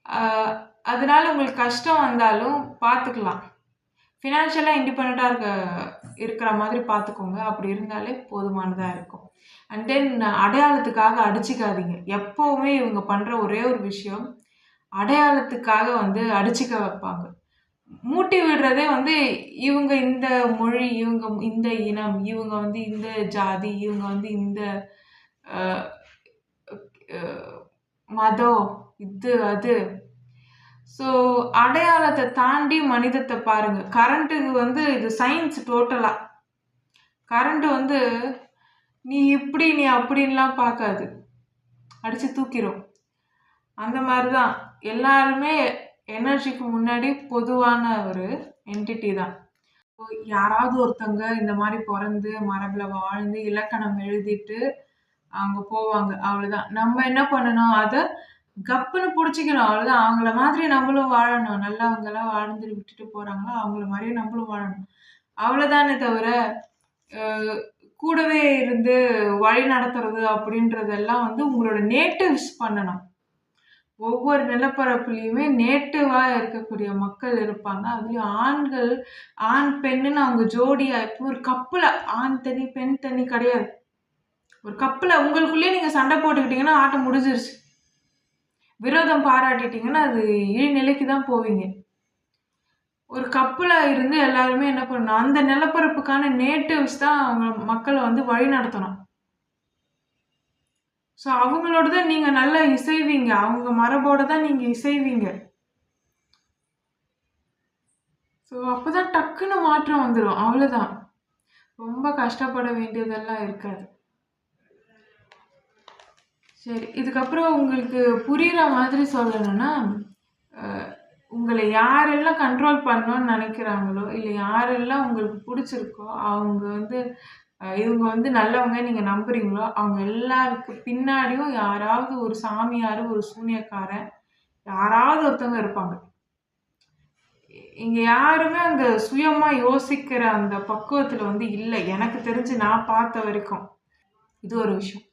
அ அதனால உங்களுக்கு கஷ்டம் வந்தாலும் பார்த்துக்கலாம். ஃபினான்ஷியலா இண்டிபெண்டன்ட்டா இருக்கிற மாதிரி பார்த்துக்கோங்க. அப்படி இருந்தாலே போதுமானதா இருக்கும். அண்ட் தென் அடையாளத்துக்காக அடிச்சுக்காதீங்க. எப்பவுமே இவங்க பண்ற ஒரே ஒரு விஷயம், அடையாளத்துக்காக வந்து அடிச்சுக்க வைப்பாங்க. மூட்டி விடுறதே வந்து இவங்க இந்த மொழி, இவங்க இந்த இனம், இவங்க வந்து இந்த ஜாதி, இவங்க வந்து இந்த அ அ மதம், இது, அது. ஸோ அடையாளத்த தாண்டி மனிதத்த பாருங்க. கரண்ட்டுக்கு வந்து இது சயின்ஸ் டோட்டலா. கரண்ட் வந்து நீ இப்படி, நீ அப்படின்லாம் பார்க்காது. அடிச்சு தூக்கிரும். அந்த மாரி தான். எல்லாருமே எனர்ஜிக்கு முன்னாடி பொதுவான ஒரு என்டிட்டி தான். யாராவது ஒருத்தங்க இந்த மாரி பொறந்து, மரபுல வாழ்ந்து, இலக்கணம் எழுதிட்டு அவங்க போவாங்க. அவ்வளோதான். நம்ம என்ன பண்ணணும்? அத கப்புன்னு புடிச்சுக்கணும். அவ்வளோதான். அவங்கள மாதிரி நம்மளும் வாழணும். நல்லவங்கலாம் வாழ்ந்து விட்டுட்டு போறாங்களோ, அவங்கள மாரியே நம்மளும் வாழணும். அவ்வளோதானே தவிர, அ கூடவே இருந்து வழி நடத்துறது அப்படின்றதெல்லாம் வந்து உங்களோட நேட்டிவ்ஸ் பண்ணணும். ஒவ்வொரு நிலப்பரப்புலயுமே நேட்டிவா இருக்கக்கூடிய மக்கள் இருப்பாங்க. அதுலயும் ஆண்கள், ஆண், பெண்ணுன்னு அவங்க ஜோடியா எப்பவும் ஒரு கப்புல ஆண் தனி, பெண் தனி கிடையாது. ஒரு கப்புல உங்களுக்குள்ளேயே நீங்க சண்டை போட்டுக்கிட்டீங்கன்னா, ஆட்டம் முடிஞ்சிருச்சு. விரோதம் பாராட்டிட்டீங்கன்னா, அது இழிநிலைக்கு தான் போவீங்க. ஒரு கப்புலா இருந்து எல்லாருமே என்ன பண்ணணும், அந்த நிலப்பரப்புக்கான நேட்டிவ்ஸ் தான் அவங்க மக்கள வந்து வழிநடத்தணும். ஸோ அவங்களோட தான் நீங்க நல்லா இசைவீங்க. அவங்க மரபோட தான் நீங்க இசைவீங்க. ஸோ அப்பதான் டக்குன்னு மாற்றம் வந்துரும். அவ்வளோதான். ரொம்ப கஷ்டப்பட வேண்டியதெல்லாம் இருக்காது. சரி. இதுக்கப்புறம் உங்களுக்கு புரியிற மாதிரி சொல்லணும்னா, அ உங்கள யாரெல்லாம் கண்ட்ரோல் பண்ணணும்னு நெனைக்கிறாங்களோ, இல்ல யாரெல்லாம் உங்களுக்கு புடிச்சிருக்கோ, அவங்க வந்து இவங்க வந்து நல்லவங்கன்னு நீங்க நம்புறீங்களோ, அவங்க எல்லாருக்கு பின்னாடியும் யாராவது ஒரு சாமியாரு, ஒரு சூனியக்காரன், யாராவது ஒருத்தவங்க இருப்பாங்க. இங்க யாருமே அங்க சுயமா யோசிக்கிற அந்த பக்குவத்துல வந்து இல்ல. எனக்கு தெரிஞ்சு நான் பார்த்த வரைக்கும். இது ஒரு விஷயம்.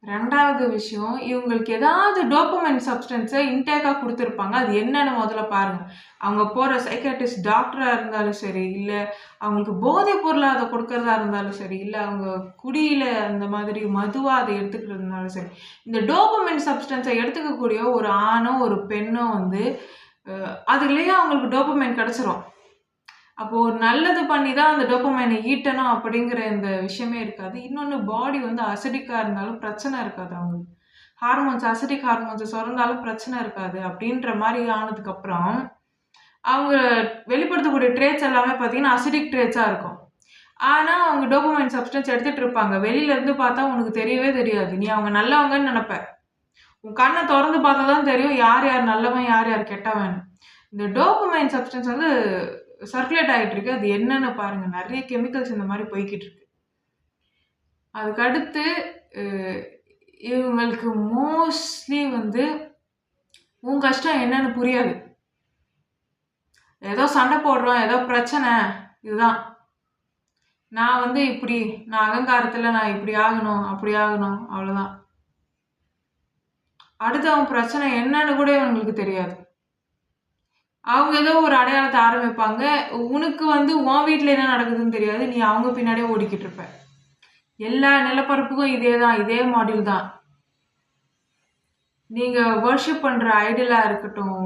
2வது விஷயம், இவங்களுக்கு ஏதாவது டோபமைன் சப்ஸ்டன்ஸ இன்டேக்கா குடுத்துருப்பாங்க. அது என்னன்னு முதல்ல பாருங்க. அவங்க போற சைக்கியாட்ரிஸ்ட் டாக்டரா இருந்தாலும் சரி, இல்ல அவங்களுக்கு போதைப் பொருளா அத குடுக்கறதா இருந்தாலும் சரி, இல்ல அவங்க குடியில அந்த மாதிரி மதுவா அத எடுத்துக்கிறதுனாலும் சரி, இந்த டோபமைன் சப்ஸ்டன்ஸ எடுத்துக்கக்கூடிய ஒரு ஆணோ, ஒரு பெண்ணோ வந்து அதுலயே அவங்களுக்கு டோபமைன் கிடைச்சிரும். அப்போ ஒரு நல்லது பண்ணி தான் அந்த டோபமைன ஈட்டணும் அப்படிங்கிற இந்த விஷயமே இருக்காது. இன்னொன்னு பாடி வந்து அசிடிக்கா இருந்தாலும் பிரச்சனை இருக்காது அவங்களுக்கு. அசிடிக் ஹார்மோன்ஸ சுரந்தாலும் பிரச்சனை இருக்காது. அப்படின்ற மாரி ஆனதுக்கப்புறம், அவங்க வெளிப்படுத்தக்கூடிய ட்ரேட்ஸ் எல்லாமே பார்த்தீங்கன்னா, அசிடிக் ட்ரேட்ஸா இருக்கும். ஆனா, அவங்க டோபமைன் சப்ஸ்டன்ஸ் எடுத்துட்டு இருப்பாங்க. வெளியில இருந்து பார்த்தா உனக்கு தெரியவே தெரியாது. நீ அவங்க நல்லவங்கன்னு நெனப்ப. உன் கண்ண தொறந்து பார்த்தா தான் தெரியும் யார் யார் நல்லவன், யார் யார் கெட்டவன்னு. இந்த டோபமைன் சப்ஸ்டன்ஸ் வந்து சர்க்குலேட் ஆயிட்டு இருக்கு. அது என்னன்னு பாருங்க. நெறைய கெமிக்கல்ஸ் இந்த மாரி போய்க்கிட்டு இருக்கு. அதுக்கடுத்து அ இவங்களுக்கு மோஸ்ட்லி வந்து உன் கஷ்டம் என்னன்னு புரியாது. ஏதோ சண்டை போடுறோம், ஏதோ பிரச்சனை இதுதான். நான் வந்து இப்படி, நான் அகங்காரத்துல நான் இப்படி ஆகணும், அப்படி ஆகணும் அவ்வளோதான். அடுத்தவன் பிரச்சனை என்னன்னு கூட இவங்களுக்கு தெரியாது. அவங்க ஏதோ ஒரு அடையாளத்த ஆரம்பிப்பாங்க. உனக்கு வந்து உன் வீட்ல என்ன நடக்குதுன்னு தெரியாது. நீ அவங்க பின்னாடியே ஓடிக்கிட்டு இருப்ப. எல்லா நிலப்பரப்புக்கும் இதே தான். இதே மாடியூல் தான். நீங்க வொர்ஷிப் பண்ற ஐடலா இருக்கட்டும்,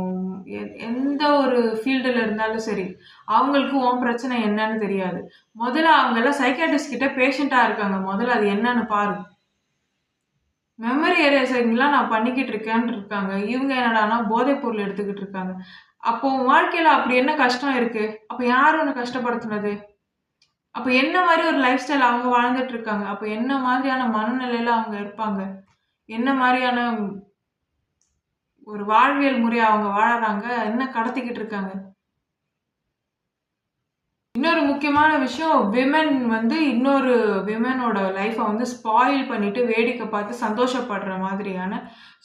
எந்த ஒரு ஃபீல்டுல இருந்தாலும் சரி, அவங்களுக்கு உன் பிரச்சனை என்னன்னு தெரியாது. முதல்ல அவங்கலாம் சைக்கியாட்ரிஸ்ட் கிட்ட பேஷண்ட்டா இருக்காங்க. முதல்ல அது என்னன்னு பாரு. மெமரி எரேசிங்லாம் நான் பண்ணிக்கிட்டு இருக்கேன்ட்டு இருக்காங்க. இவங்க என்னடான்னா போதைப் பொருள் எடுத்துக்கிட்டு இருக்காங்க. அப்போ உன் வாழ்க்கையில அப்படி என்ன கஷ்டம் இருக்கு? அப்ப யார் உன்ன கஷ்டப்படுத்துனது? அப்ப என்ன மாரி ஒரு லைஃப் ஸ்டைல் அவங்க வாழ்ந்துட்டு இருக்காங்க? அப்ப என்ன மாதிரியான மனநிலையில அவங்க இருப்பாங்க? என்ன மாரியான ஒரு வாழ்வியல் முறைய அவங்க வாழறாங்க? என்ன கடத்திக்கிட்டு இருக்காங்க? இன்னொரு முக்கியமான விஷயம், விமென் வந்து இன்னொரு விமெனோட லைஃப்ப வந்து ஸ்பாயில் பண்ணிட்டு, வேடிக்கை பார்த்து சந்தோஷப்படுற மாதிரியான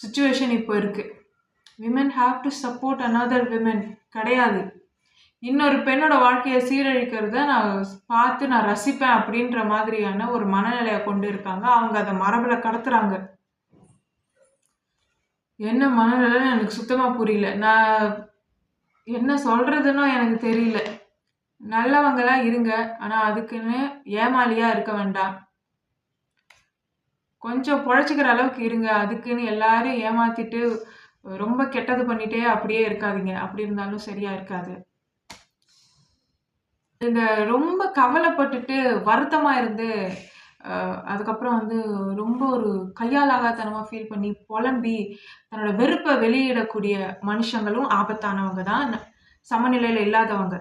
சிச்சுவேஷன் இப்போ இருக்கு. Women have to support another women கிடையாது. இன்னொரு பெண்ணோட வாழ்க்கைய சீரழிக்கிறத நான் பார்த்து நான் ரசிப்பேன் அப்படின்ற மாதிரியான ஒரு மனநிலைய கொண்டு இருக்காங்க. அவங்க அத மரபுல கடத்துறாங்க. என்ன மனநிலைன்னு எனக்கு சுத்தமா புரியல. நான் என்ன சொல்றதுன்னும் எனக்கு தெரியல. நல்லவங்களா இருங்க. ஆனா அதுக்குன்னு ஏமாளியா இருக்க வேண்டாம். கொஞ்சம் பொழச்சுக்கிற அளவுக்கு இருங்க. அதுக்குன்னு எல்லாரையும் ஏமாத்திட்டு, ரொம்ப கெட்டது பண்ணிட்டே அப்படியே இருக்காதீங்க. அப்படி இருந்தாலும் சரியா இருக்காது. இந்த ரொம்ப கவலைப்பட்டுட்டு, வருத்தமா இருந்து, அதுக்கப்புறம் வந்து ரொம்ப ஒரு கையாலாகாத்தனமா ஃபீல் பண்ணி, பொலம்பி, தன்னோட வெறுப்ப வெளியிடக்கூடிய மனுஷங்களும் ஆபத்தானவங்க தான். சமநிலையில இல்லாதவங்க.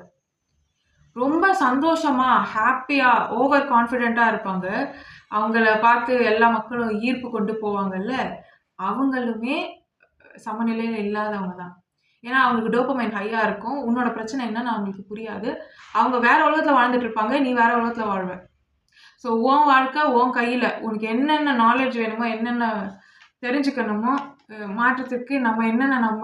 ரொம்ப சந்தோஷமா, ஹேப்பியா, ஓவர் கான்ஃபிடென்ட்டா இருப்பாங்க. அவங்கள பார்த்து எல்லா மக்களும் ஈர்ப்பு கொண்டு போவாங்கல்ல, அவங்களுமே சமநிலையில இல்லாதவங்க தான். ஏன்னா, அவங்களுக்கு டோபமைன் ஹையா இருக்கும். உன்னோட பிரச்சனை என்னன்னு அவங்களுக்கு புரியாது. அவங்க வேற உலகத்துல வாழ்ந்துட்டு இருப்பாங்க. நீ வேற உலகத்துல வாழ்வ. ஸோ, உன் வாழ்க்கை உன் கையில. உனக்கு என்னென்ன நாலேட்ஜ் வேணுமோ, என்னென்ன தெரிஞ்சுக்கணுமோ, மாற்றத்துக்கு நம்ம என்னென்ன நம்ம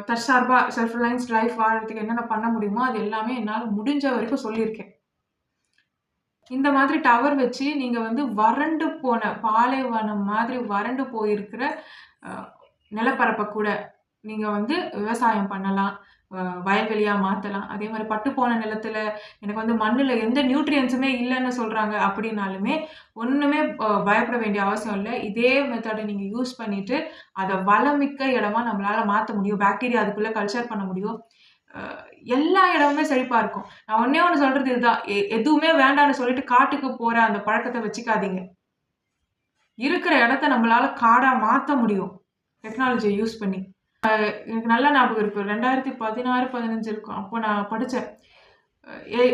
தற்சார்பா செல்ஃப் ரிலையன்ஸ் லைஃப் வாழறதுக்கு என்னென்ன பண்ண முடியுமோ, அது எல்லாமே என்னால முடிஞ்ச வரைக்கும் சொல்லியிருக்கேன். இந்த மாதிரி டவர் வச்சு நீங்க வந்து வறண்டு போன பாலைவனம் மாதிரி வறண்டு போயிருக்கிற அ நிலப்பரப்ப கூட நீங்க வந்து விவசாயம் பண்ணலாம். வயல்வெளியா மாத்தலாம். அதே மாரி பட்டுப்போன நிலத்துல எனக்கு வந்து மண்ணுல எந்த நியூட்ரியன்ட்ஸுமே இல்லன்னு சொல்றாங்க அப்படின்னாலுமே, ஒண்ணுமே பயப்பட வேண்டிய அவசியம் இல்ல. இதே மெத்தட நீங்க யூஸ் பண்ணிட்டு, அத வளமிக்க இடமா நம்மளால மாத்த முடியும். பாக்டீரியா அதுக்குள்ள கல்ச்சர் பண்ண முடியும். அ எல்லா இடமுமே செழிப்பா இருக்கும். நான் ஒண்ணே ஒண்ணு சொல்றது இதுதான். எதுவுமே வேண்டான்னு சொல்லிட்டு காட்டுக்கு போற அந்த பழக்கத்த வச்சுக்காதீங்க. இருக்கிற இடத்த நம்மளால காடா மாத்த முடியும். டெக்னாலஜிய யூஸ் பண்ணி. எனக்கு நல்லா ஞாபகம் இருக்கு. 2016, 15 இருக்கும். அப்போ நான் படிச்சேன்.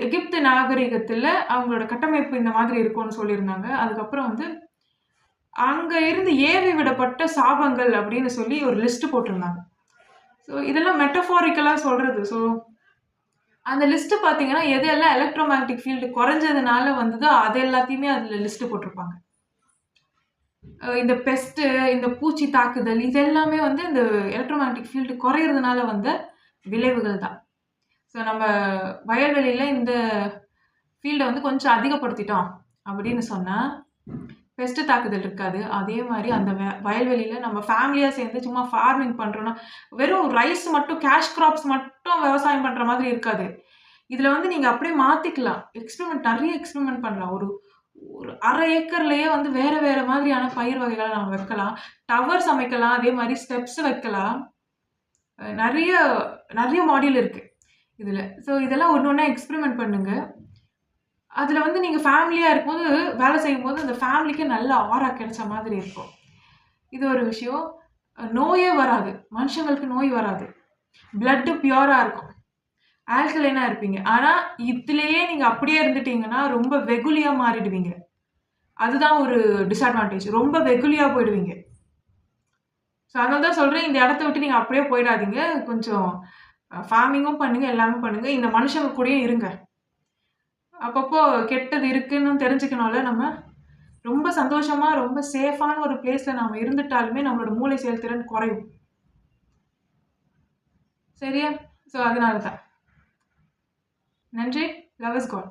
எகிப்து நாகரிகத்தில அவங்களோட கட்டமைப்பு இந்த மாதிரி இருக்கும்னு சொல்லியிருந்தாங்க. அதுக்கப்புறம் வந்து அங்க இருந்து ஏவி விடப்பட்ட சாபங்கள் அப்படின்னு சொல்லி ஒரு லிஸ்ட் போட்டிருந்தாங்க. ஸோ இதெல்லாம் மெட்டஃபாரிக்கலா சொல்றது. ஸோ அந்த லிஸ்ட் பார்த்தீங்கன்னா, எது எல்லாம் எலக்ட்ரோமேக்னெட்டிக் ஃபீல்டு குறைஞ்சதுனால வந்ததோ, அது எல்லாத்தையுமே அதுல லிஸ்ட் போட்டிருப்பாங்க. இந்த பெஸ்ட்டு, இந்த பூச்சி தாக்குதல் இது எல்லாமே வந்து இந்த எலக்ட்ரோமேக்னெட்டிக் ஃபீல்டு குறையிறதுனால வந்த விளைவுகள் தான். ஸோ நம்ம வயல்வெளியில இந்த ஃபீல்ட வந்து கொஞ்சம் அதிகப்படுத்திட்டோம் அப்படின்னு சொன்னா, பெஸ்ட் தாக்குதல் இருக்காது. அதே மாரி அந்த வயல்வெளியில நம்ம ஃபேமிலியா சேர்ந்து சும்மா ஃபார்மிங் பண்றோம்னா, வெறும் ரைஸ் மட்டும் கேஷ் கிராப்ஸ் மட்டும் விவசாயம் பண்ற மாதிரி இருக்காது. இதுல வந்து நீங்க அப்படியே மாத்திக்கலாம். நெறைய எக்ஸ்பெரிமென்ட் பண்ணலாம். ஒரு ஒரு 1/2 ஏக்கர்லயே வந்து வேற வேற மாதிரியான பயிர் வகைகள நம்ம வைக்கலாம். டவர்ஸ் அமைக்கலாம். அதே மாரி ஸ்டெப்ஸ் வைக்கலாம். நெறைய நெறைய மாடியூல் இருக்கு இதுல. ஸோ இதெல்லாம் ஒண்ணு ஒண்ணா எக்ஸ்பெரிமென்ட் பண்ணுங்க. அதுல வந்து நீங்க ஃபேமிலியா இருக்கும்போது, வேலை செய்யும்போது அந்த ஃபேமிலிக்கு நல்ல ஆரா கிடைச்ச மாதிரி இருக்கும். இது ஒரு விஷயம். நோயே வராது. மனுஷங்களுக்கு நோய் வராது. பிளட் பியூரா இருக்கும். ஆல்கலைனா இருப்பீங்க. ஆனா, இதுலயே நீங்க அப்படியே இருந்துட்டீங்கன்னா, ரொம்ப வெகுளியா மாறிடுவீங்க. அதுதான் ஒரு டிஸ்அட்வான்டேஜ். ரொம்ப வெகுளியா போயிடுவீங்க. ஸோ அதனால தான் சொல்றேன், இந்த இடத்த விட்டு நீங்க அப்படியே போயிடாதீங்க. கொஞ்சம் ஃபார்மிங்கும் பண்ணுங்க, எல்லாமே பண்ணுங்க. இந்த மனுஷங்க கூடயே இருங்க. அப்பப்போ கெட்டது இருக்குன்னு தெரிஞ்சுக்கணும்ல நம்ம. ரொம்ப சந்தோஷமா, ரொம்ப சேஃபான ஒரு பிளேஸ்ல நாம இருந்துட்டாலுமே நம்மளோட மூளை செயல்திறன் குறையும். சரியா? ஸோ அதனால தான். நன்றி. Love is God.